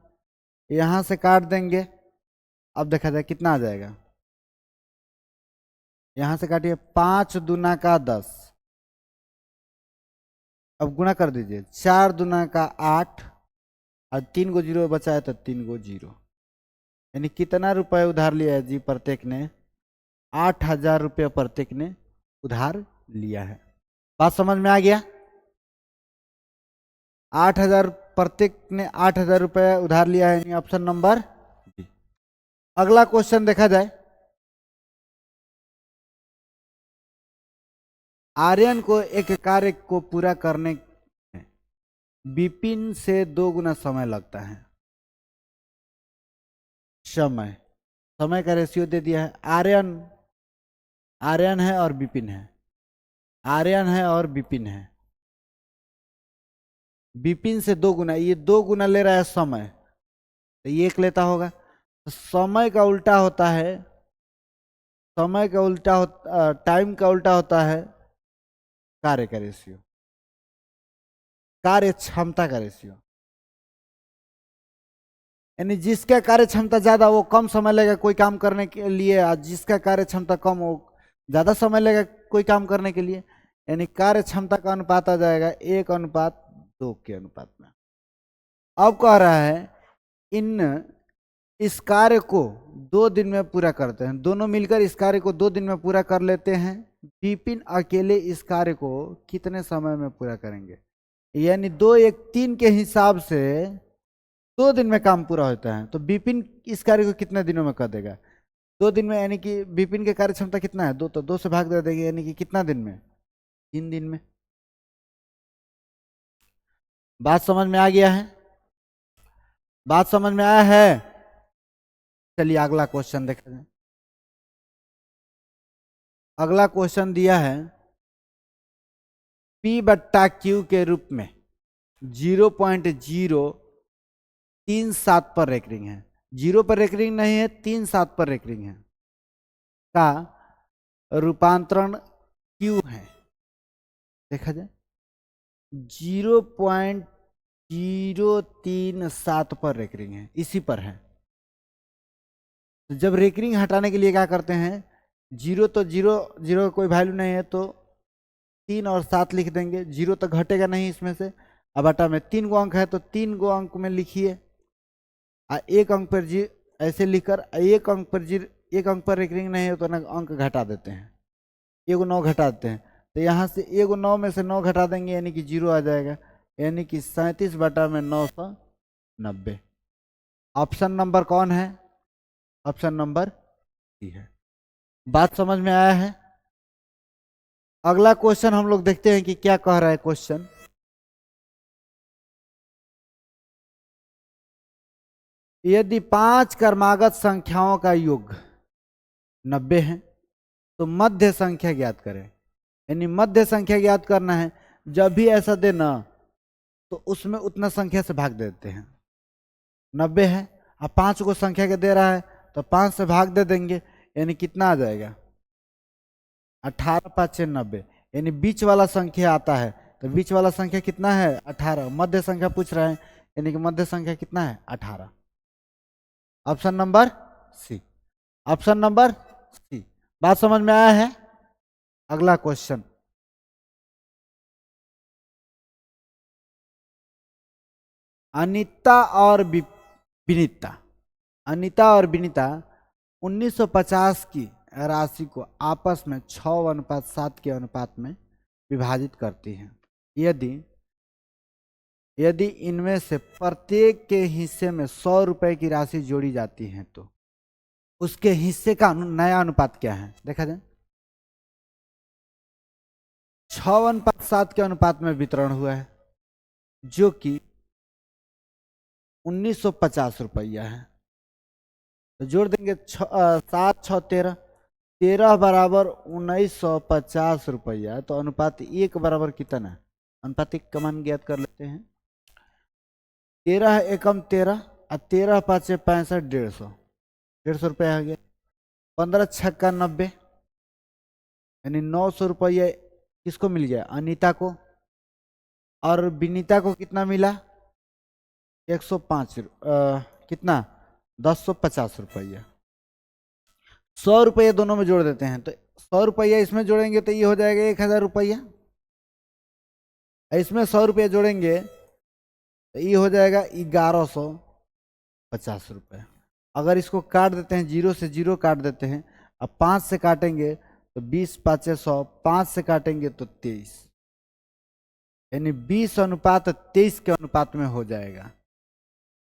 यहाँ से काट देंगे। अब देखा जाए कितना आ जाएगा, यहाँ से काटिए 5 दूना का 10, अब गुणा कर दीजिए, 4 दूना का 8 और 3 को 0 बचा है तो 3 को 0, यानी कितना रुपए उधार लिया है जी? प्रत्येक ने 8,000 रुपये प्रत्येक ने उधार लिया है। बात समझ में आ गया? 8,000 प्रत्येक ने 8,000 रुपये उधार लिया है, यानी ऑप्शन नंबर बी। अगला क्वेश्चन देखा जाए, आर्यन को एक कार्य को पूरा करने में विपिन से 2 गुना समय लगता है। समय समय का रेशियो दे दिया है। आर्यन आर्यन है और विपिन है, आर्यन है और विपिन है। विपिन से 2 गुना, ये 2 गुना ले रहा है समय, तो ये एक लेता होगा। तो समय का उल्टा होता है, समय का उल्टा होता, टाइम का उल्टा होता है कार्य का रेशियो, कार्य क्षमता का रेशियो। यानी जिसका कार्य क्षमता ज्यादा वो कम समय लेगा कोई काम करने के लिए, और जिसका कार्य क्षमता कम वो ज्यादा समय लेगा कोई काम करने के लिए। यानी कार्य क्षमता का अनुपात आ जाएगा 1:2 के अनुपात में। अब कह रहा है इस कार्य को 2 दिन में पूरा करते हैं, दोनों मिलकर इस कार्य को 2 दिन में पूरा कर लेते हैं। विपिन अकेले इस कार्य को कितने समय में पूरा करेंगे? यानी 2, 1, 3 के हिसाब से 2 दिन में काम पूरा होता है, तो विपिन इस कार्य को कितने दिनों में कर देगा? 2 दिन में। यानी कि विपिन की कार्य क्षमता कितना है? 2, तो 2 से भाग दे देंगे, यानी कि कितना दिन में? 3 दिन में। बात समझ में आ गया है? बात समझ में आया है? चलिए अगला क्वेश्चन देखते हैं। अगला क्वेश्चन दिया है P/Q के रूप में 0.037 पर रेकरिंग है। 0 पर रेकरिंग नहीं है, 37 पर रेकरिंग है, का रूपांतरण Q है। देखा जाए 0.037 पर रेकरिंग है, इसी पर है। तो जब रेकरिंग हटाने के लिए क्या करते हैं, 0 तो 0 का कोई वैल्यू नहीं है, तो 3 और 7 लिख देंगे। 0 तो घटेगा नहीं इसमें से। अब बटा में 3 गो अंक है तो 3 गो अंक में लिखिए, एक अंक पर जी ऐसे लिखकर एक अंक पर रेकरिंग नहीं है तो ना अंक घटा देते हैं, 1 9 घटा देते हैं। तो यहाँ से 1 9 में से 9 घटा देंगे, यानी कि 0 आ जाएगा, यानी कि 37/990। ऑप्शन नंबर कौन है? ऑप्शन नंबर सी है। बात समझ में आया है? अगला क्वेश्चन हम लोग देखते हैं कि क्या कह रहा है क्वेश्चन। यदि 5 क्रमागत संख्याओं का योग 90 है तो मध्य संख्या ज्ञात करें। यानी मध्य संख्या ज्ञात करना है। जब भी ऐसा देना तो उसमें उतना संख्या से भाग देते हैं। 90 है, अब 5 को संख्या के दे रहा है तो 5 से भाग दे देंगे, यानी कितना आ जाएगा? 18 5 90। यानी बीच वाला संख्या आता है, तो बीच वाला संख्या कितना है? 18। मध्य संख्या पूछ रहा है, यानी कि मध्य संख्या कितना है? 18। Option number C. Option number C. बात समझ में आया है? अगला क्वेश्चन, अनीता और विनीता। अनीता और विनीता 1950 की राशि को आपस में 6:7 के अनुपात में विभाजित करती हैं। यदि इनमें से प्रत्येक के हिस्से में 100 रुपए की राशि जोड़ी जाती है तो उसके हिस्से का नया अनुपात क्या है? देखा जाए 6:7 के अनुपात में वितरण हुआ है, जो कि 1950 रुपया है। तो जोड़ देंगे 7 6 13, 13 बराबर 1950 रुपया। तो अनुपात 1 बराबर कितना है? अनुपात 1 का मान ज्ञात कर लेते हैं। 13 एकम 13 और 13 5 65, 150 रुपया आ गया। 15 छक्का 90, यानी 900 रुपया किसको मिल गया? अनीता को। और विनीता को कितना मिला? 105 कितना? 1050 रुपया। 100 रुपया दोनों में जोड़ देते हैं, तो 100 रुपया इसमें जोड़ेंगे तो ये हो जाएगा 1000 रुपया। इसमें 100 रुपया जोड़ेंगे तो ये हो जाएगा 1150 रुपये। अगर इसको काट देते हैं, 0 से 0 काट देते हैं, अब 5 से काटेंगे तो 20 5 100, 5 से काटेंगे तो 23, यानी 20:23 के अनुपात में हो जाएगा।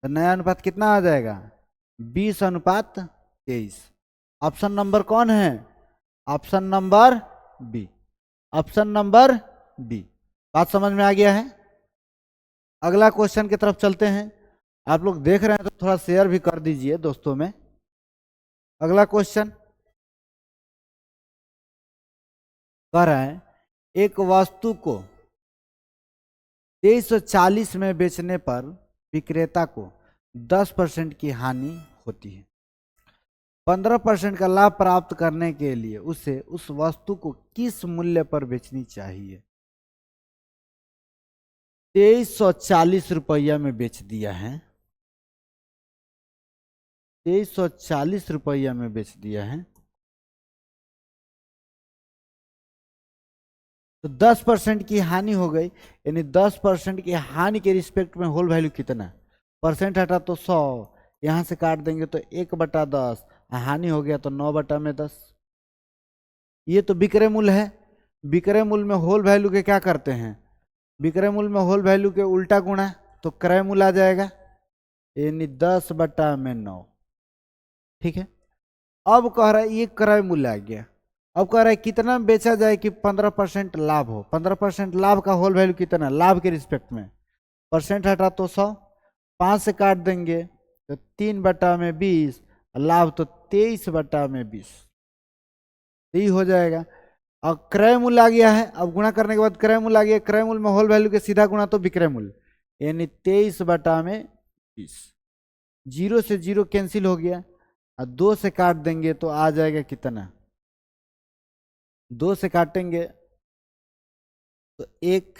तो नया अनुपात कितना आ जाएगा? 20:23। ऑप्शन नंबर कौन है? Option number B. Option number B. बात समझ में आ गया है? अगला क्वेश्चन की तरफ चलते हैं। आप लोग देख रहे हैं तो थोड़ा शेयर भी कर दीजिए दोस्तों में। अगला क्वेश्चन कह रहा है एक वस्तु को 2340 में बेचने पर विक्रेता को 10% की हानि होती है। 15% का लाभ प्राप्त करने के लिए उसे उस वस्तु को किस मूल्य पर बेचनी चाहिए? 2340 रुपया में बेच दिया है, 2340 रुपया में बेच दिया है, तो 10% की हानि हो गई। यानी 10% की हानि के रिस्पेक्ट में होल वैल्यू कितना? परसेंट हटा तो 100, यहां से काट देंगे तो 1/10, हानि हो गया तो 9/10। ये तो विक्रय मूल्य है। विक्रय मूल्य में होल वैल्यू के क्या करते हैं? विक्रय मूल्य में होल वैल्यू के उल्टा गुणा, तो क्रय मूल्य आ जाएगा, यानी 10/9। ठीक है। अब कह रहा है ये क्रय मूल्य आ गया। अब कह रहा है कितना बेचा जाए कि 15% लाभ हो। 15% लाभ का होल वैल्यू कितना? लाभ के रिस्पेक्ट में परसेंट हटा तो 100, 5 से काट देंगे तो 3/20, लाभ तो 23/20, यही हो जाएगा। और क्रय मूल्य आ गया है। अब गुणा करने के बाद क्रय मूल्य आ गया। क्रय मूल्य में होल वैल्यू के सीधा गुणा तो विक्रय मूल्य, यानी 23/20। 0 से 0 कैंसिल हो गया और 2 से काट देंगे तो आ जाएगा कितना? 2 से काटेंगे तो 1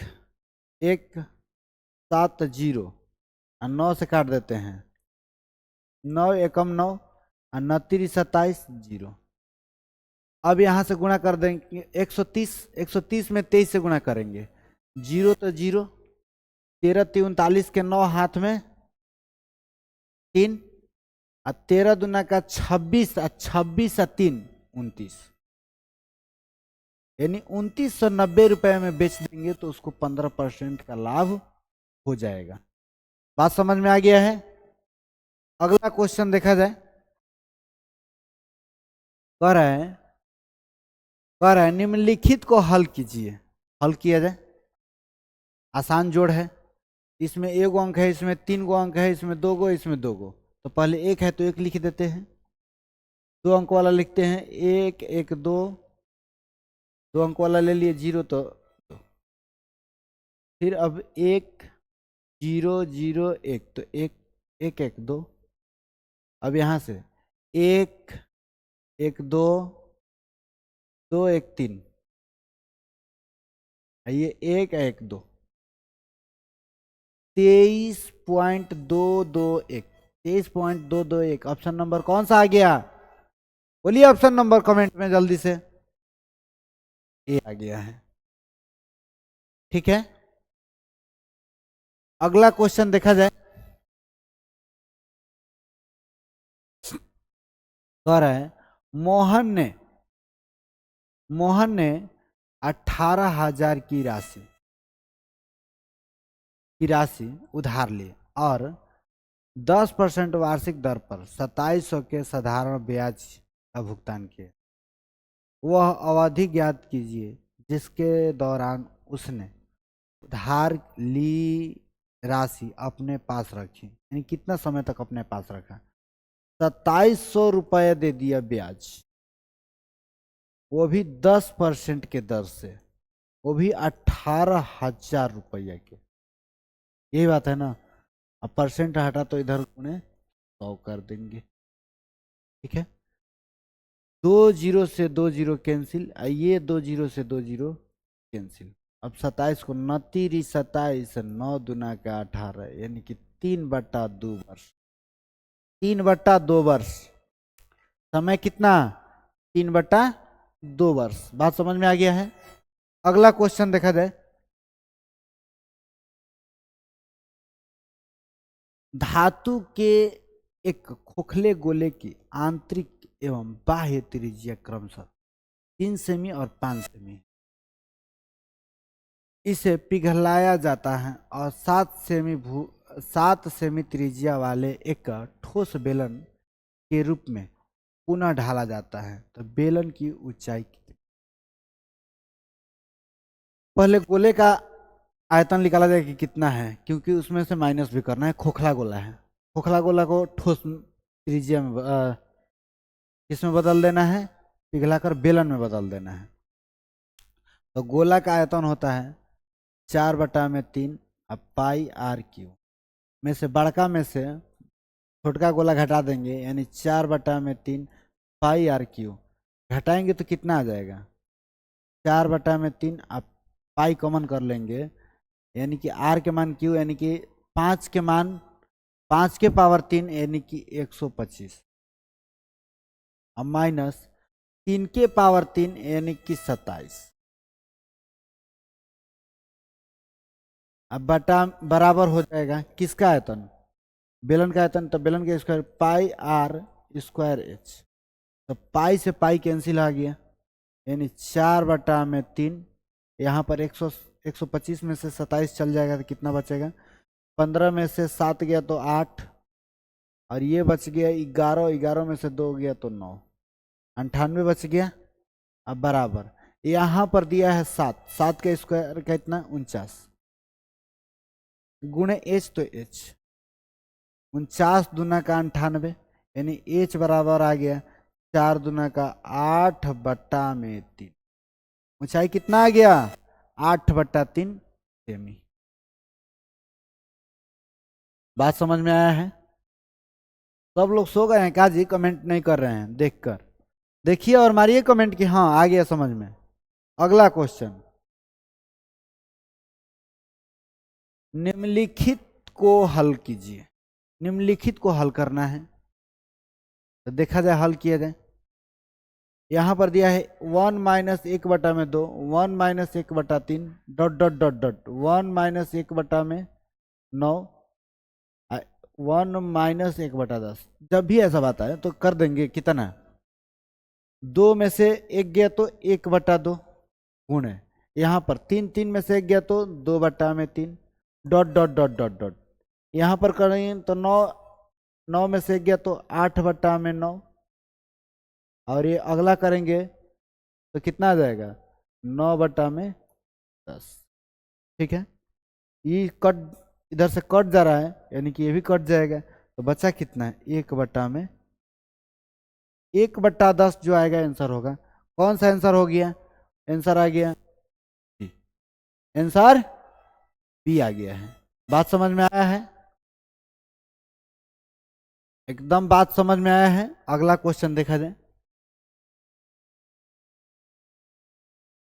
1 7 0 और 9 से काट देते हैं, 9 एकम 9 और 9 3 27 0। अब यहां से गुणा कर देंगे 130 में 23 से गुणा करेंगे, 0 तो 0, 13 39 के 9 हाथ में 3 और 13 दूना का 26 और 26 और 3 29, यानी 2990 रुपए में बेच देंगे तो उसको 15% का लाभ हो जाएगा। बात समझ में आ गया है? अगला क्वेश्चन देखा जाए। कह रहा है निम्नलिखित को हल कीजिए। हल किया जाए, आसान जोड़ है। इसमें 1 अंक है, इसमें 3 अंक है, इसमें 2 इसमें 2। तो पहले 1 है तो 1 लिख देते हैं, 2 अंक वाला लिखते हैं 1 1 2, 2 अंक वाला ले लिए 0 तो फिर अब 1 0 0 1 तो 1 1 1 2। अब यहां से 1 1 2 2 1 3, ये 1 1 2, 23.221, 23.221 ऑप्शन नंबर कौन सा आ गया? बोलिए ऑप्शन नंबर कमेंट में जल्दी से। ए आ गया है। ठीक है। अगला क्वेश्चन देखा जाए। कह रहा है मोहन ने 18,000 की राशि उधार ली और 10% वार्षिक दर पर 2700 के साधारण ब्याज का भुगतान किया। वह अवधि ज्ञात कीजिए जिसके दौरान उसने उधार ली राशि अपने पास रखी। यानी कितना समय तक अपने पास रखा? 2700 रुपये दे दिया ब्याज, वो भी 10% के दर से, वो भी 18,000 रुपया के। यही बात है ना। अब परसेंट हटा तो इधर उन्हें 100 कर देंगे। ठीक है। 2 0 से 2 0 कैंसिल, ये 2 0 से 2 0 कैंसिल। अब 27 को 29 9 दूना का 18, यानी कि 3/2 वर्ष, 3/2 वर्ष। समय कितना? 3/2 वर्ष। बात समझ में आ गया है? अगला क्वेश्चन देखा जाए। धातु के एक खोखले गोले की आंतरिक एवं बाह्य त्रिज्या क्रमशः 3 सेमी और 5 सेमी। इसे पिघलाया जाता है और 7 सेमी त्रिज्या वाले एक ठोस बेलन के रूप में पुनः ढाला जाता है। तो बेलन की ऊंचाई कितनी? पहले गोले का आयतन निकाला जाए कि कितना है, क्योंकि उसमें से माइनस भी करना है। खोखला गोला है, खोखला गोला को ठोस त्रिज्या में किसमें बदल देना है, पिघलाकर बेलन में बदल देना है। तो गोला का आयतन होता है 4/3 अब पाई आर क्यू में से बड़का में से छोटका गोला घटा देंगे, यानी 4/3 पाई आर क्यू। घटाएंगे तो कितना आ जाएगा, 4/3 आप पाई कॉमन कर लेंगे, यानी कि आर के मान क्यू, यानी कि 5 के मान 5 के पावर 3 यानी कि 125, अब माइनस 3 के पावर 3 यानी कि 27, अब बटा बराबर हो जाएगा किसका आयतन, बेलन का आयतन। तो बेलन का square pi r square h, तो पाई से पाई कैंसिल आ गया, यानी 4/3। यहाँ पर 125 में से 27 चल जाएगा तो कितना बचेगा, 15 में से 7 गया तो 8, और ये बच गया 11, 11 में से 2 गया तो 9, 98 बच गया। अब बराबर यहाँ पर दिया है 7, 7 का स्क्वायर कितना 49, गुणे एच तो एच 49 दूना का 98, यानी एच बराबर आ गया 4 दूना का 8/3। ऊंचाई कितना आ गया 8/3 सेमी। बात समझ में आया है। सब लोग सो गए हैं काजी, कमेंट नहीं कर रहे हैं, देखकर देखिए और मारिए कमेंट कि हाँ आ गया समझ में। अगला क्वेश्चन, निम्नलिखित को हल कीजिए। निम्नलिखित को हल करना है, तो देखा जाए हल किया जाए। यहाँ पर दिया है 1-1/2, 1-1/3 डॉट डॉट डॉट डॉट 1-1/9, 1-1/10। जब भी ऐसा बात आए तो कर देंगे कितना, 2 में से 1 गया तो 1/2 गुणे, यहाँ पर 3 में से 1 गया तो 2/3 dot dot dot dot dot, यहाँ पर करेंगे तो 9 में से 1 गया तो 8/9, और ये अगला करेंगे तो कितना आ जाएगा 9/10। ठीक है, ये कट इधर से कट जा रहा है, यानी कि ये भी कट जाएगा, तो बचा कितना है 1/10 जो आएगा आंसर होगा। कौन सा आंसर हो गया, आंसर आ गया आंसर बी आ गया है। बात समझ में आया है, एकदम बात समझ में आया है। अगला क्वेश्चन देखा जाए,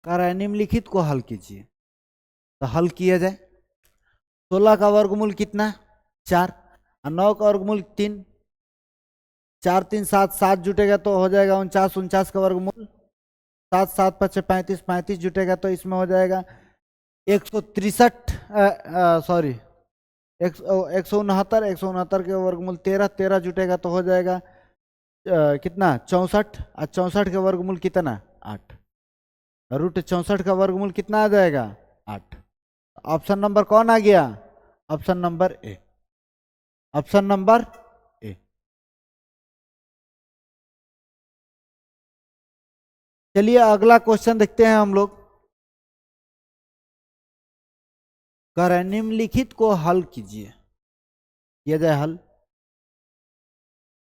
कह रहा है निम्नलिखित को हल कीजिए, तो हल किया जाए। 16 का वर्गमूल कितना 4, और 9 का वर्गमूल 3, 4 3 7 7 जुटेगा तो हो जाएगा 49, 49 का वर्गमूल 7, 7 5 35, 35 जुटेगा तो इसमें हो जाएगा 163, सॉरी 169, 169 के वर्गमूल 13, 13 जुटेगा तो हो जाएगा कितना 64, और 64 का वर्गमूल कितना 8, √64 का वर्गमूल कितना आ जाएगा 8। ऑप्शन नंबर कौन आ गया, option number A, option number A. चलिए अगला क्वेश्चन देखते हैं हम लोग। कह रहे निम्नलिखित को हल कीजिए, किया जाए हल।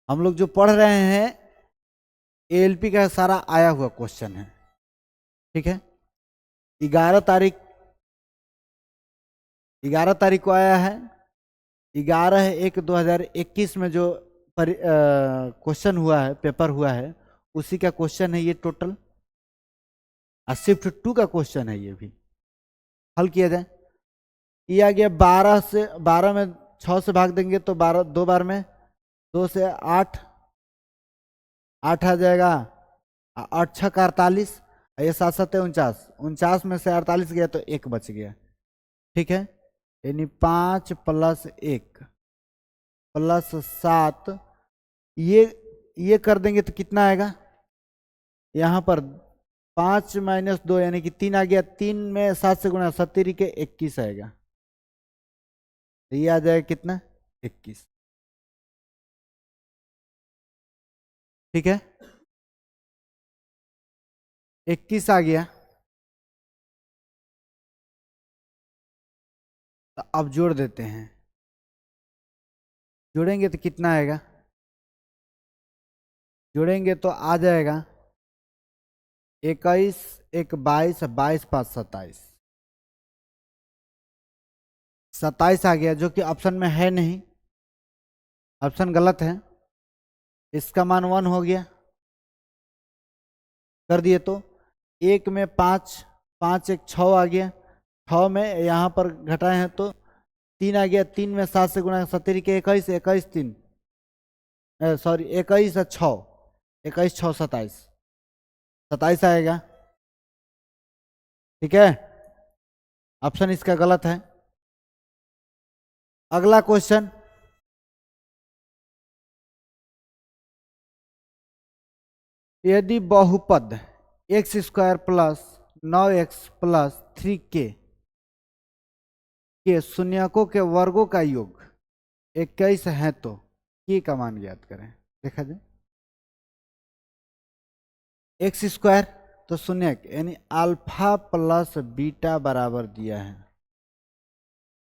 हम लोग जो पढ़ रहे हैं एएलपी का सारा आया हुआ क्वेश्चन है, ठीक है। 11 तारीख 11 तारीख को आया है, 11/1/2021 में जो क्वेश्चन हुआ है, पेपर हुआ है, उसी का क्वेश्चन है ये टोटल, और शिफ्ट 2 का क्वेश्चन है ये भी। हल किया जाए, ये आ गया 12 में 6 से भाग देंगे तो 12 2 बार में 2 से 8 आ जाएगा, 8 6 का 48, ये 7 7 49, 49 में से 48 गया तो 1 बच गया, ठीक है। यानी 5 + 1 + 7, ये कर देंगे तो कितना आएगा, यहाँ पर 5 - 2 यानी कि 3 आ गया, 3 में 7 से गुणा 70 के 21 आएगा, तो ये आ जाएगा कितना 21, ठीक है। 21 आ गया। तो अब जोड़ देते हैं, जोड़ेंगे तो कितना आएगा, जोड़ेंगे तो आ जाएगा 21 एक 22, 22 5 27, 27 आ गया, जो कि ऑप्शन में है नहीं, ऑप्शन गलत है। इसका मान 1 हो गया, कर दिए तो एक में 5, 5 एक 6 आ गया, 6 में यहाँ पर घटाए हैं तो 3 आ गया, 3 में 7 से गुणा, 70 के 21, 21 3 सॉरी 21 6, 21 6 27, 27 आएगा। ठीक है, ऑप्शन इसका गलत है। अगला क्वेश्चन, यदि बहुपद x square plus 9x plus 3k के शून्यकों के वर्गों का योग 21 है तो के का मान ज्ञात करें। देखा जाए, एक्स स्क्वायर तो शून्यक यानी अल्फा प्लस बीटा बराबर दिया है,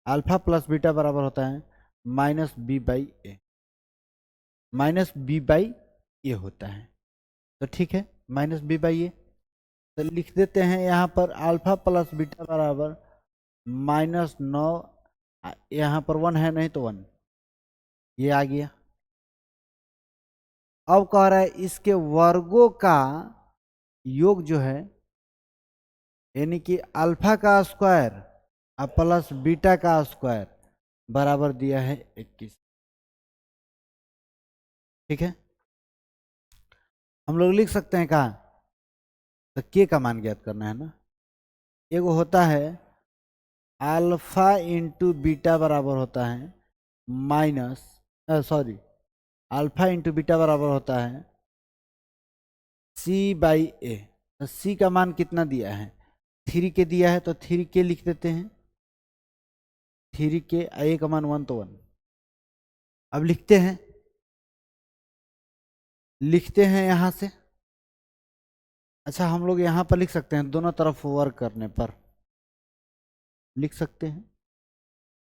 अल्फा प्लस बीटा बराबर होता है minus B by A, minus B by A होता है। तो ठीक है, माइनस बी बाई ए, तो लिख देते हैं यहाँ पर अल्फा प्लस बीटा बराबर -9, यहाँ पर 1 है नहीं तो 1, ये आ गया। अब कह रहा है इसके वर्गों का योग जो है, यानी कि अल्फा का स्क्वायर और प्लस बीटा का स्क्वायर बराबर दिया है 21। ठीक है, हम लोग लिख सकते हैं कहा, तो के का मान ज्ञात करना है ना। एगो होता है अल्फा इंटू बीटा बराबर होता है minus, sorry alpha into beta बराबर होता है सी बाई ए। तो सी का मान कितना दिया है, 3 के दिया है, तो 3 के लिख देते हैं, 3 के, ए का मान 1 तो 1। अब लिखते हैं यहां से। अच्छा, हम लोग यहां पर लिख सकते हैं, दोनों तरफ वर्क करने पर लिख सकते हैं,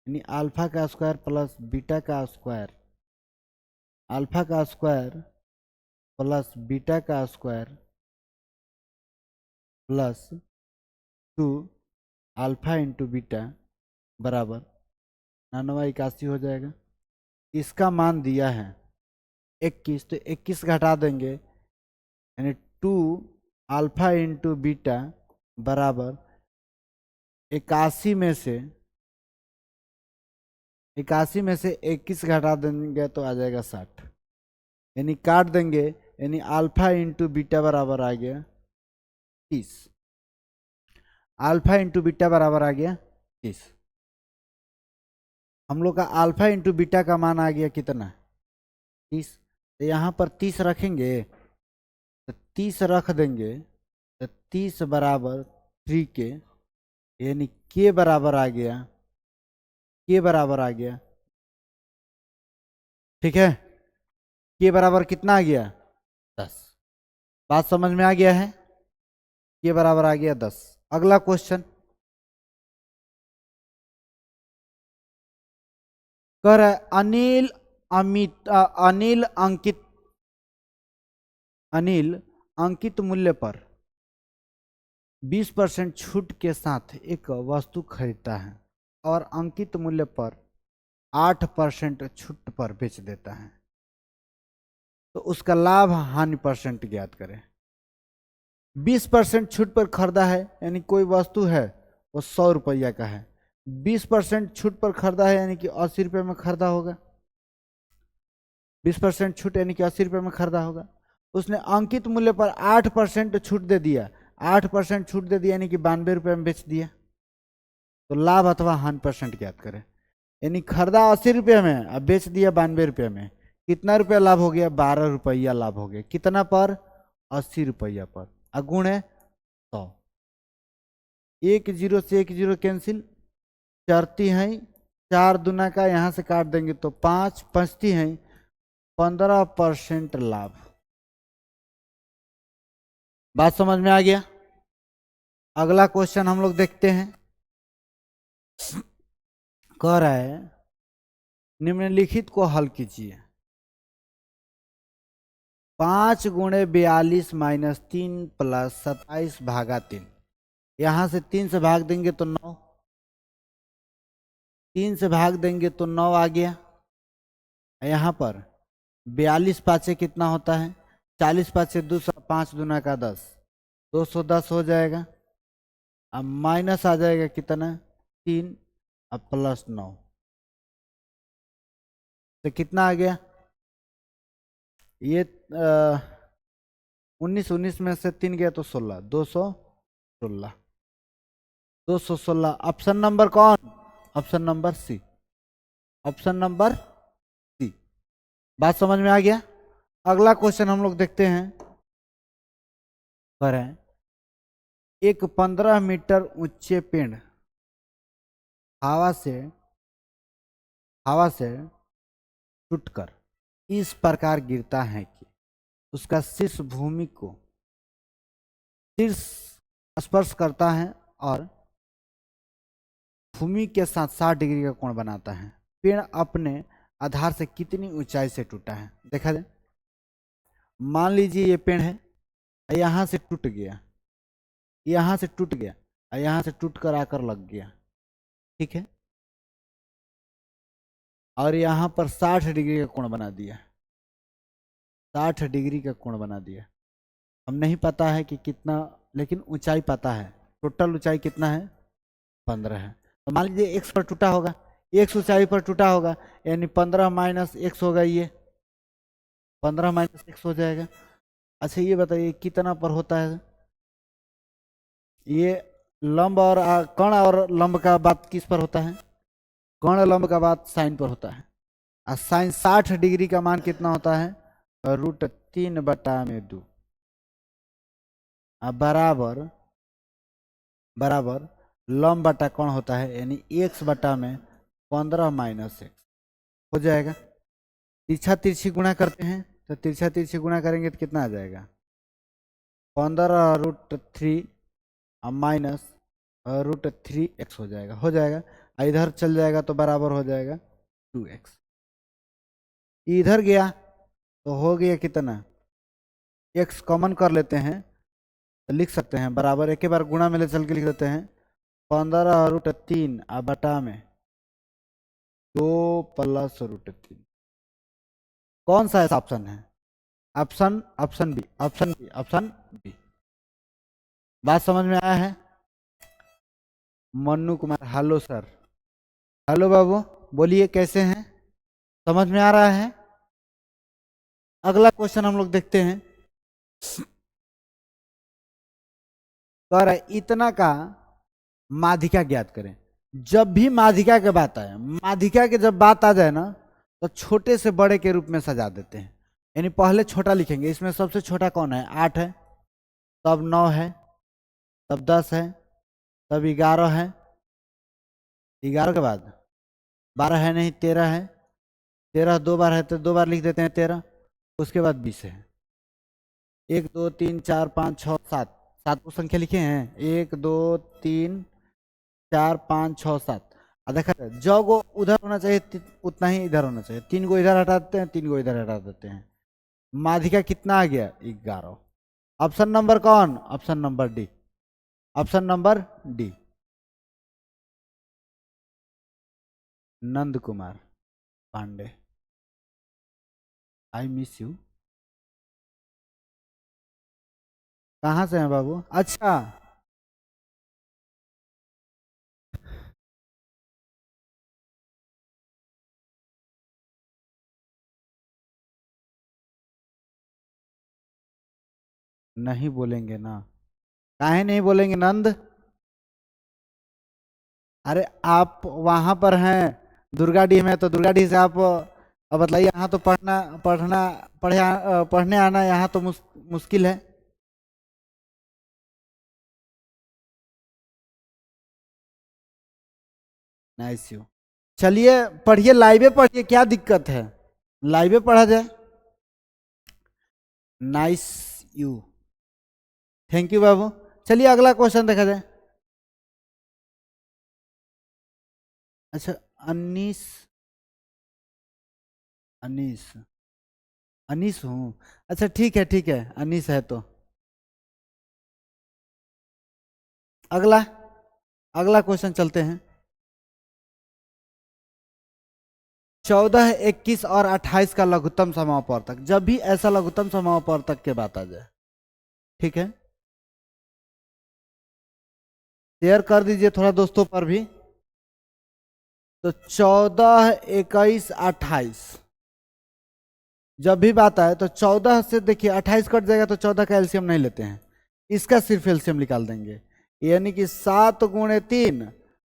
यानी अल्फा का स्क्वायर प्लस बीटा का स्क्वायर, अल्फा का स्क्वायर प्लस बीटा का square plus 2 alpha into beta बराबर 99 हो जाएगा। इसका मान दिया है 21, तो 21 घटा देंगे, यानी 2 अल्फा इंटू बीटा बराबर 81 में से 21 घटा देंगे तो आ जाएगा 60, यानी काट देंगे, यानी अल्फा इंटू बीटा बराबर आ गया 30, अल्फा इंटू बीटा बराबर आ गया 30। हम लोग का अल्फा इंटू बीटा का मान आ गया कितना, 30। तो यहाँ पर 30 रखेंगे, तो 30 रख देंगे, तो 30 बराबर 3 के, यानी के बराबर आ गया, के बराबर आ गया। ठीक है, के बराबर कितना आ गया, 10। बात समझ में आ गया है, के बराबर आ गया 10। अगला क्वेश्चन, कह रहा है अनिल अंकित मूल्य पर 20% छूट के साथ एक वस्तु खरीदता है और अंकित मूल्य पर 8% छूट पर बेच देता है, तो उसका लाभ हानि परसेंट ज्ञात करें। 20% छूट पर खरीदा है, यानी कोई वस्तु है वो 100 रुपया का है, 20% छूट पर खरीदा है यानी कि 80 रुपये में खरीदा होगा, 20% छूट यानी कि 80 रुपये में खरीदा होगा। उसने अंकित मूल्य पर 8% छूट दे दिया, 8% छूट दे दिया यानी कि 92 रुपये में बेच दिया, तो लाभ अथवा हानि परसेंट ज्ञात करें। यानी खरीदा 80 रुपये में, अब बेच दिया 92 रुपये में, कितना रुपया लाभ हो गया, 12 रुपया लाभ हो गया। कितना पर, 80 रुपया पर, अगुण है 100, 1 0 से 1 0 कैंसिल, चरती हैं 4 दूना का, यहाँ से काट देंगे तो 5 बचती हैं 15% लाभ। बात समझ में आ गया। अगला क्वेश्चन हम लोग देखते हैं, कह रहा है निम्नलिखित को हल कीजिए। 5 × 42 - 3 + 27/3। यहां से 3 से भाग देंगे तो 9, 3 से भाग देंगे तो 9 आ गया। यहाँ पर 42 पाँचे कितना होता है? 40 पाँचे 200, 5 दूना का 10, 210 हो जाएगा। अब माइनस आ जाएगा कितना? 3, अब +9, तो कितना आ गया? ये 19 में से 3 गया तो 16, 216, 216। ऑप्शन नंबर कौन? Option number C, option number C. बात समझ में आ गया? अगला क्वेश्चन हम लोग देखते हैं। करें एक 15 मीटर ऊंचे पेड़ हवा से टूटकर इस प्रकार गिरता है कि उसका शीर्ष भूमि को शीर्ष स्पर्श करता है और भूमि के साथ 60 डिग्री का कोण बनाता है। पेड़ अपने आधार से कितनी ऊंचाई से टूटा है? देखा जाए, मान लीजिए ये पेड़ है, यहां से टूट गया, यहां से टूट गया, यहां से टूट कर आकर लग गया, ठीक है, और यहां पर 60 डिग्री का कोण बना दिया, 60 डिग्री का कोण बना दिया। हम नहीं पता है कि कितना, लेकिन ऊंचाई पता है। टोटल ऊंचाई कितना है? 15 है। तो मान लीजिए x पर टूटा होगा, x ऊंचाई पर टूटा होगा, यानी 15 - x होगा, ये 15 - x हो जाएगा। अच्छा ये बताइए कितना पर होता है ये? लंब और कर्ण और लंब का बात किस पर होता है? कर्ण लंब का बात साइन पर होता है। और साइन 60 डिग्री का मान कितना होता है? √3/2 बराबर लंब बटा कौन होता है, यानी x बटा में 15 - x हो जाएगा। तिरछा तिरछी गुणा करते हैं, तो तिरछा तिरछी गुणा करेंगे तो कितना आ जाएगा? 15√3 -√3x हो जाएगा। इधर चल जाएगा तो बराबर हो जाएगा 2x। इधर गया तो हो गया कितना? x कॉमन कर लेते हैं तो लिख सकते हैं बराबर, एक बार गुणा में ले चल के लिख देते हैं 15√3 बटा में 2 + √3। कौन सा ऐसा ऑप्शन है? Option B. बात समझ में आया है? Mannu Kumar, hello sir. Hello बाबू, बोलिए कैसे हैं? समझ में आ रहा है? अगला क्वेश्चन हम लोग देखते हैं। कह रहा है इतना का माध्यिका ज्ञात करें। जब भी माध्यिका की बात आए, माध्यिका की जब बात आ जाए ना, तो छोटे से बड़े के रूप में सजा देते हैं। यानी पहले छोटा लिखेंगे, इसमें सबसे छोटा कौन है? 8 है, तब 9 है, तब 10 है, तब 11 है, 11 के बाद 12 है नहीं, 13 है, 13 2 बार है तो 2 बार लिख देते हैं 13, उसके बाद 20 है। 1 2 3 4 5 6 7, 7 को संख्या लिखे हैं, 1 2 3 4 5 6 7। देखा जो को उधर होना चाहिए उतना ही इधर होना चाहिए। 3 को इधर हटा देते हैं, 3 को इधर हटा देते हैं। माध्यिका कितना आ गया? 11। ऑप्शन नंबर कौन? Option number D, option number D, Nand Kumar Pandey. I miss you. कहाँ से हैं बाबू? अच्छा, नहीं बोलेंगे ना? काहे नहीं बोलेंगे नंद? अरे आप वहां पर हैं दुर्गाडीह में, तो दुर्गाडीह से आप अब बताइए, यहाँ तो पढ़ने आना यहाँ तो मुश्किल है। Nice you. चलिए पढ़िए, लाइवे पढ़िए, क्या दिक्कत है? लाइवे पढ़ा जाए। नाइस यू, थैंक यू बाबू। चलिए अगला क्वेश्चन देखा जाए। अच्छा, अनीस अनीस अनीस हूँ। अच्छा ठीक है अनीस है तो। अगला अगला क्वेश्चन चलते हैं। 14, 21 और 28 का लघुत्तम समापवर्तक, जब भी ऐसा लघुत्तम समापवर्तक के बात आ जाए, ठीक है, शेयर कर दीजिए थोड़ा दोस्तों पर भी। तो 14, 21, 28 जब भी बात आए तो 14 से देखिए 28 कट जाएगा तो 14 का एलसीएम नहीं लेते हैं, इसका सिर्फ एलसीएम निकाल देंगे। यानी कि 7 × 3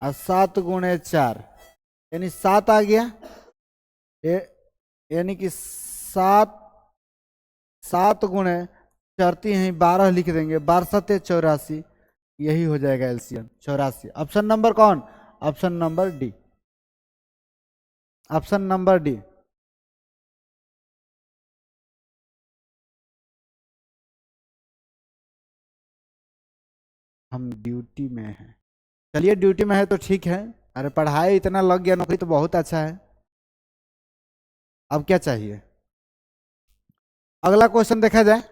और 7 × 4 यानी 7 आ गया। यानी कि 7 7 गुणे चढ़ती हैं 12 लिख देंगे, 12×7 = 84, यही हो जाएगा एलसीएम 84। ऑप्शन नंबर कौन? Option number D. Option number D. हम ड्यूटी में हैं। चलिए ड्यूटी में है तो ठीक है। अरे पढ़ाई इतना लग गया, नौकरी तो बहुत अच्छा है। अब क्या चाहिए? अगला क्वेश्चन देखा जाए।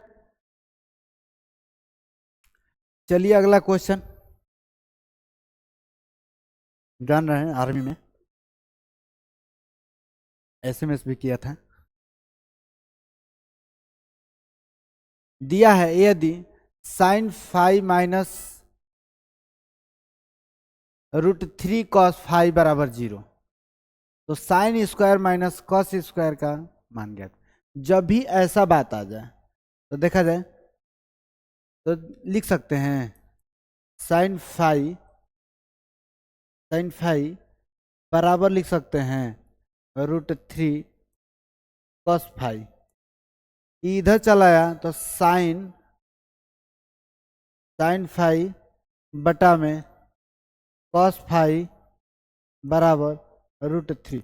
चलिए अगला क्वेश्चन, जान रहे हैं आर्मी में एसएमएस भी किया था। दिया है यदि sin - √3 cos बराबर 0, तो sin² - cos² का मान ज्ञात। जब भी ऐसा बात आ जाए तो देखा जाए तो लिख सकते हैं sin बराबर लिख सकते हैं √3 cos। इधर चलाया तो sin बटा में cos बराबर √3।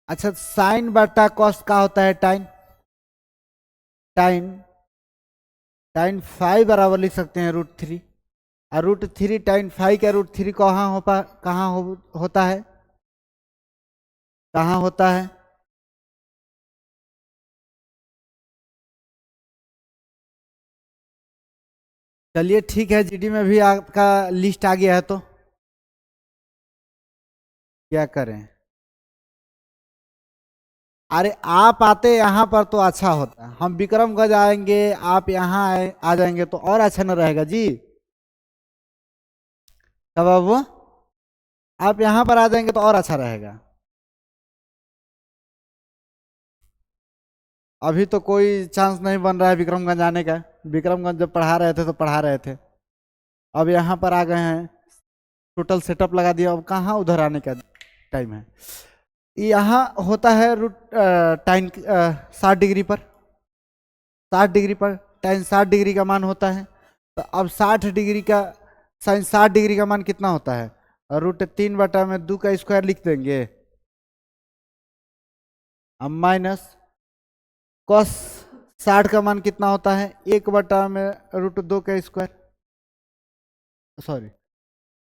अच्छा साइन बटा कॉस का होता है टाइन। टाइन टाइन फाइव बराबर लिख सकते हैं √3, और √3 टाइन 5 का √3 होता है, कहाँ होता है? चलिए ठीक है, जीडी में भी आपका लिस्ट आ गया है तो क्या करें। अरे आप आते यहाँ पर तो अच्छा होता, हम विक्रमगंज आएंगे, आप यहाँ आ जाएंगे तो और अच्छा न रहेगा जी। कब बाबू आप यहाँ पर आ जाएंगे तो और अच्छा रहेगा। अभी तो कोई चांस नहीं बन रहा है विक्रमगंज आने का। विक्रमगंज जब पढ़ा रहे थे तो पढ़ा रहे थे, अब यहाँ पर आ गए हैं, टोटल सेटअप लगा दिया, अब कहाँ उधर आने का टाइम है। यहाँ होता है टाइन 60 डिग्री पर, 60 डिग्री पर टाइन 60 डिग्री का मान होता है। तो अब 60 डिग्री का साइन 60 डिग्री का मान कितना होता है? √3/2 का स्क्वायर लिख देंगे, अब माइनस कॉस 60 का मान कितना होता है? 1/√2 का स्क्वायर, सॉरी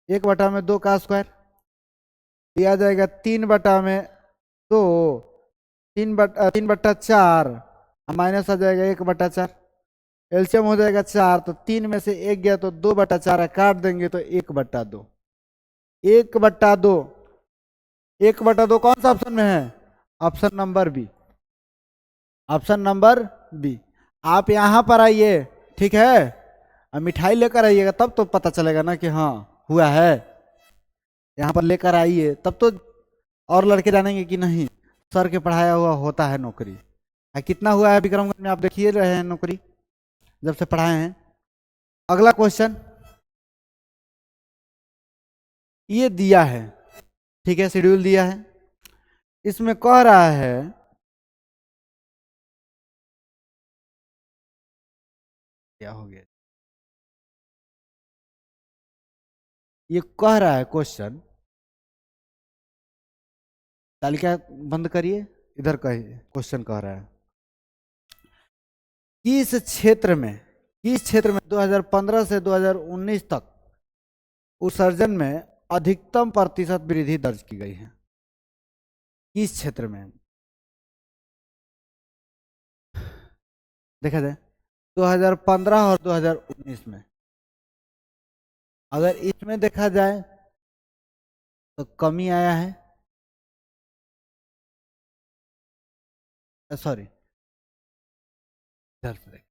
1/2 का स्क्वायर, दिया जाएगा 3/2, 3/4 माइनस आ जाएगा 1/4, एलसीएम हो जाएगा 4, तो 3 में से 1 गया तो 2/4 है, काट देंगे तो 1/2। 1/2 1/2 कौन सा ऑप्शन में है? Option number B. Option number B. आप यहाँ पर आइए, ठीक है, अब मिठाई लेकर आइएगा तब तो पता चलेगा ना कि हाँ हुआ है। यहाँ पर लेकर आइए तब तो और लड़के जानेंगे कि नहीं सर के पढ़ाया हुआ होता है नौकरी। कितना हुआ है विक्रमगंज में, आप देखिए रहे हैं नौकरी जब से पढ़ाए हैं। अगला क्वेश्चन ये दिया है, ठीक है, शेड्यूल दिया है, इसमें कह रहा है क्या हो गया, ये कह रहा है क्वेश्चन, तालिका बंद करिए, इधर कहिए क्वेश्चन कह रहा है किस क्षेत्र में 2015 से 2019 तक उत्सर्जन में अधिकतम प्रतिशत वृद्धि दर्ज की गई है? किस क्षेत्र में? देखा जाए 2015 और 2019 में। अगर इसमें देखा जाए तो कमी आया है, सॉरी इधर से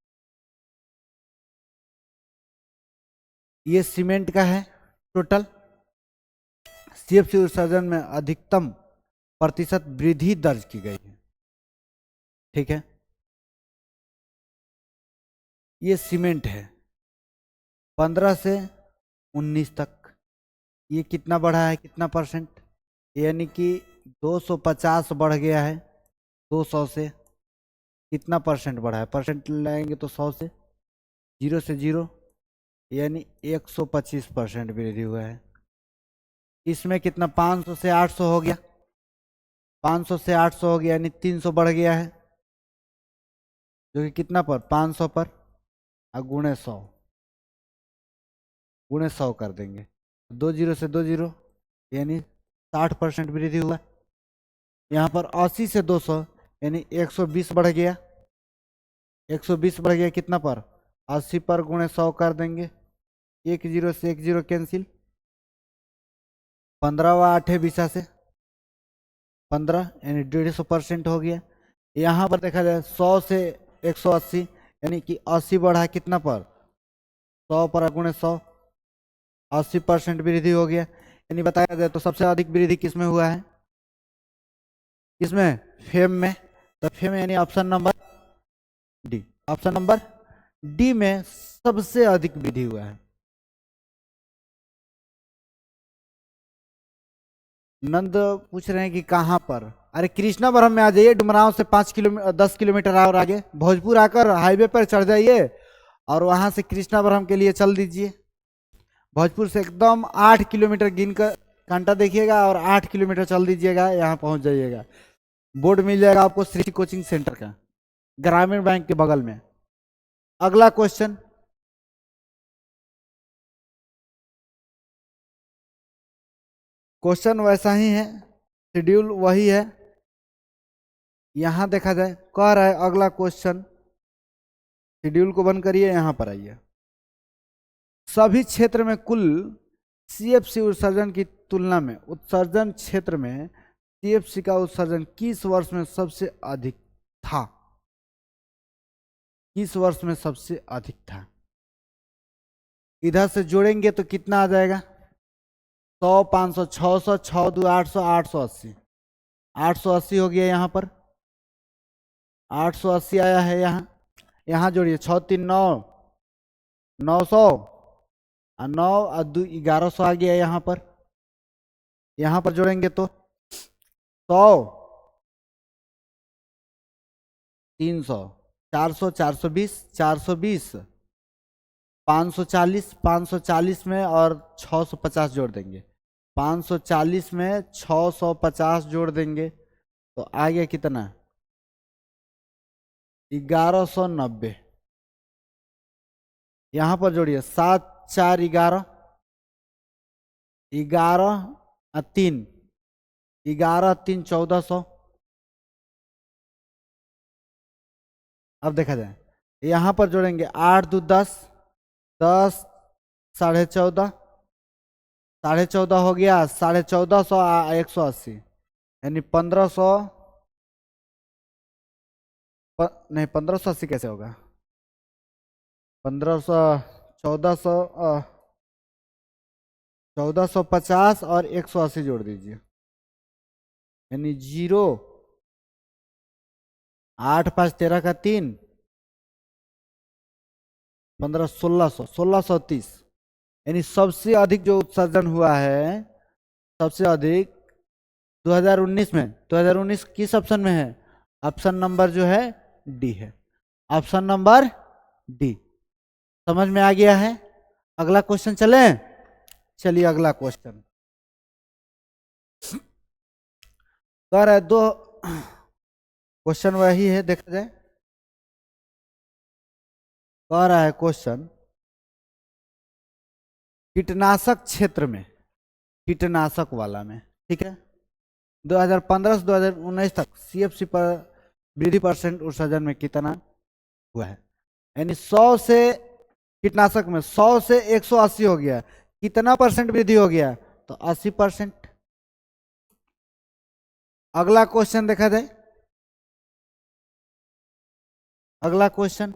ये सीमेंट का है टोटल। सीएफसी उत्सर्जन में अधिकतम प्रतिशत वृद्धि दर्ज की गई है। ठीक है, ये सीमेंट है 15 से 19 तक। ये कितना बढ़ा है, कितना परसेंट? यानी कि 250 बढ़ गया है 200 से। कितना परसेंट बढ़ा है? परसेंट लाएंगे तो 100 से, 0 से 0, यानी 125% वृद्धि हुआ है। इसमें कितना, 500 से 800 हो गया, 500 से 800 हो गया, यानी 300 बढ़ गया है, जो कि कितना पर, 500 पर, और गुणे 100, गुणे 100 कर देंगे, 20 से 20, यानी 60% वृद्धि हुआ। यहाँ पर 80 से 200, यानी 120 बढ़ गया, 120 बढ़ गया, कितना पर, 80 पर, गुणे 100 कर देंगे, 10 से 10 कैंसिल, 15 व 8 बीसा से 15, यानी 150% हो गया। यहाँ पर देखा जाए 100 से 180, यानी कि 80 बढ़ा कितना पर, 100 पर, गुणे 100, 80% वृद्धि हो गया। यानी बताया जाए तो सबसे अधिक वृद्धि किसमें हुआ है? किसमें? फेम में। तो फेम यानी option number D, option number D में सबसे अधिक वृद्धि हुआ है। नंद पूछ रहे हैं कि कहां पर? अरे कृष्णावरम में आ जाइए, डुमरांव से 5 किलोमीटर 10 किलोमीटर और आगे भोजपुर आकर हाईवे पर चढ़ जाइए और वहां से कृष्णावरम के लिए चल दीजिए। भोजपुर से एकदम 8 किलोमीटर गिन कर घंटा देखिएगा और 8 किलोमीटर चल दीजिएगा, यहाँ पहुंच जाइएगा। बोर्ड मिल जाएगा आपको श्री कोचिंग सेंटर का, ग्रामीण बैंक के बगल में। अगला क्वेश्चन, क्वेश्चन वैसा ही है, शेड्यूल वही है। यहां देखा जाए, कह रहा है अगला क्वेश्चन, शेड्यूल को बंद करिए, यहां पर आइए। सभी क्षेत्र में कुल सीएफसी उत्सर्जन की तुलना में उत्सर्जन क्षेत्र में सीएफसी का उत्सर्जन किस वर्ष में सबसे अधिक था? किस वर्ष में सबसे अधिक था? इधर से जोड़ेंगे तो कितना आ जाएगा, 100, 500, 600, 6 2 800, 880, 880 हो गया यहाँ पर, 880 आया है यहाँ। यहाँ जोड़िए, 6 3 9, 900, और 9 और 2 1100 आ गया यहाँ पर। यहाँ पर जोड़ेंगे तो 100, 300, 400, 420, 420, 540, 540 में और 650 जोड़ देंगे, 540 में 650 जोड़ देंगे तो आ गया कितना, 1190। यहाँ पर जोड़िए, 7 4 11, 11 3, 11 3 1400। अब देखा जाए, यहाँ पर जोड़ेंगे 8 2 10, 10 14.5, 14.5 हो गया, 1450 180, यानी 1500, नहीं 1580 कैसे होगा, 1500, 1400, 1450 और 180 जोड़ दीजिए, यानी 0, 8 5 13 का 3, 15 1600, 1630, यानी सबसे अधिक जो उत्सर्जन हुआ है, सबसे अधिक 2019 में। 2019 किस ऑप्शन में है? ऑप्शन नंबर जो है डी है, ऑप्शन नंबर डी। समझ में आ गया है? अगला क्वेश्चन चले, चलिए अगला क्वेश्चन कर है, दो क्वेश्चन वही है, देखा जाए। कह रहा है क्वेश्चन, कीटनाशक क्षेत्र में कीटनाशक वाला में, ठीक है। 2015 से 2019 तक सीएफसी पर वृद्धि परसेंट उत्सर्जन में कितना हुआ है? यानी 100 से कीटनाशक में 100 से 180 हो गया, कितना परसेंट वृद्धि हो गया? तो 80%। अगला क्वेश्चन देखा जाए, अगला क्वेश्चन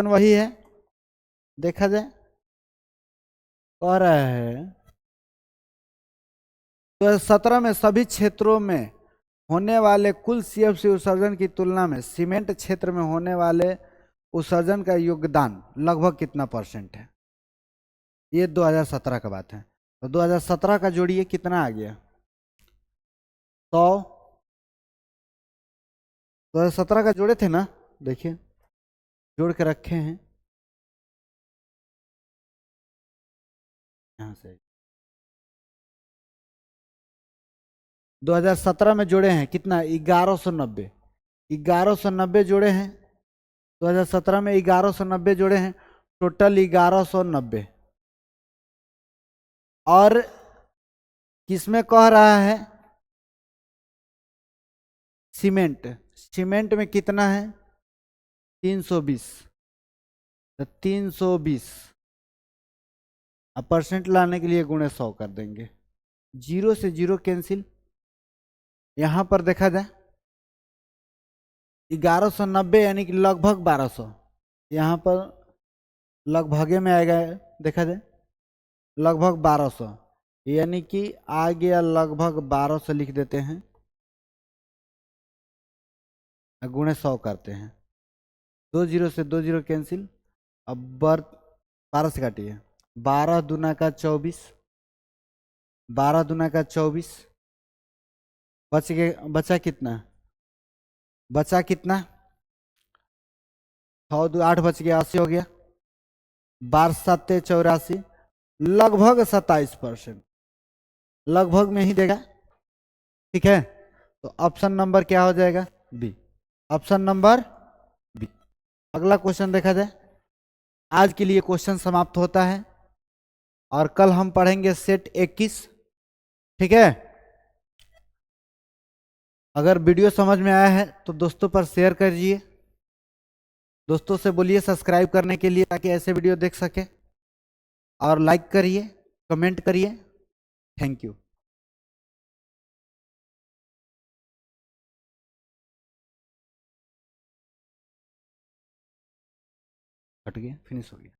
वही है, देखा जाए। कह रहा है 2017 में सभी क्षेत्रों में होने वाले कुल सीएफसी उत्सर्जन की तुलना में सीमेंट क्षेत्र में होने वाले उत्सर्जन का योगदान लगभग कितना परसेंट है? ये 2017 का बात है। तो 2017 का जोड़िए, कितना आ गया? 100। 2017 का जोड़े थे ना, देखिए जोड़ के रखे हैं यहाँ से। 2017 में जोड़े हैं कितना? 1190। 1190 जोड़े हैं 2017 में, 1190 जोड़े हैं, टोटल 1190। और किसमें कह रहा है? सीमेंट। सीमेंट में कितना है? 320। तो 320 अब परसेंट लाने के लिए गुणे 100 कर देंगे, जीरो से जीरो कैंसिल। यहां पर देखा जाए 1190 यानी कि लगभग 1200, यहाँ पर लगभगे में आएगा, देखा जाए लगभग 1200, यानी कि आ गया लगभग 1200 लिख देते हैं, गुणे 100 करते हैं, 2 जीरो से 2 जीरो कैंसिल। अब 12 से काटिए, 12 दूना का 24, 12 दूना का 24, बचा कितना? बचा कितना? 6 दो 8 बच गया, 80 हो गया, 12 7 84, लगभग 27%, लगभग में ही देगा, ठीक है। तो ऑप्शन नंबर क्या हो जाएगा? B, option number B. अगला क्वेश्चन देखा जाए। आज के लिए क्वेश्चन समाप्त होता है और कल हम पढ़ेंगे सेट 21, ठीक है। अगर वीडियो समझ में आया है तो दोस्तों पर शेयर करिए, दोस्तों से बोलिए सब्सक्राइब करने के लिए ताकि ऐसे वीडियो देख सके, और लाइक करिए, कमेंट करिए। Thank you. हट गया, फिनिश हो गया।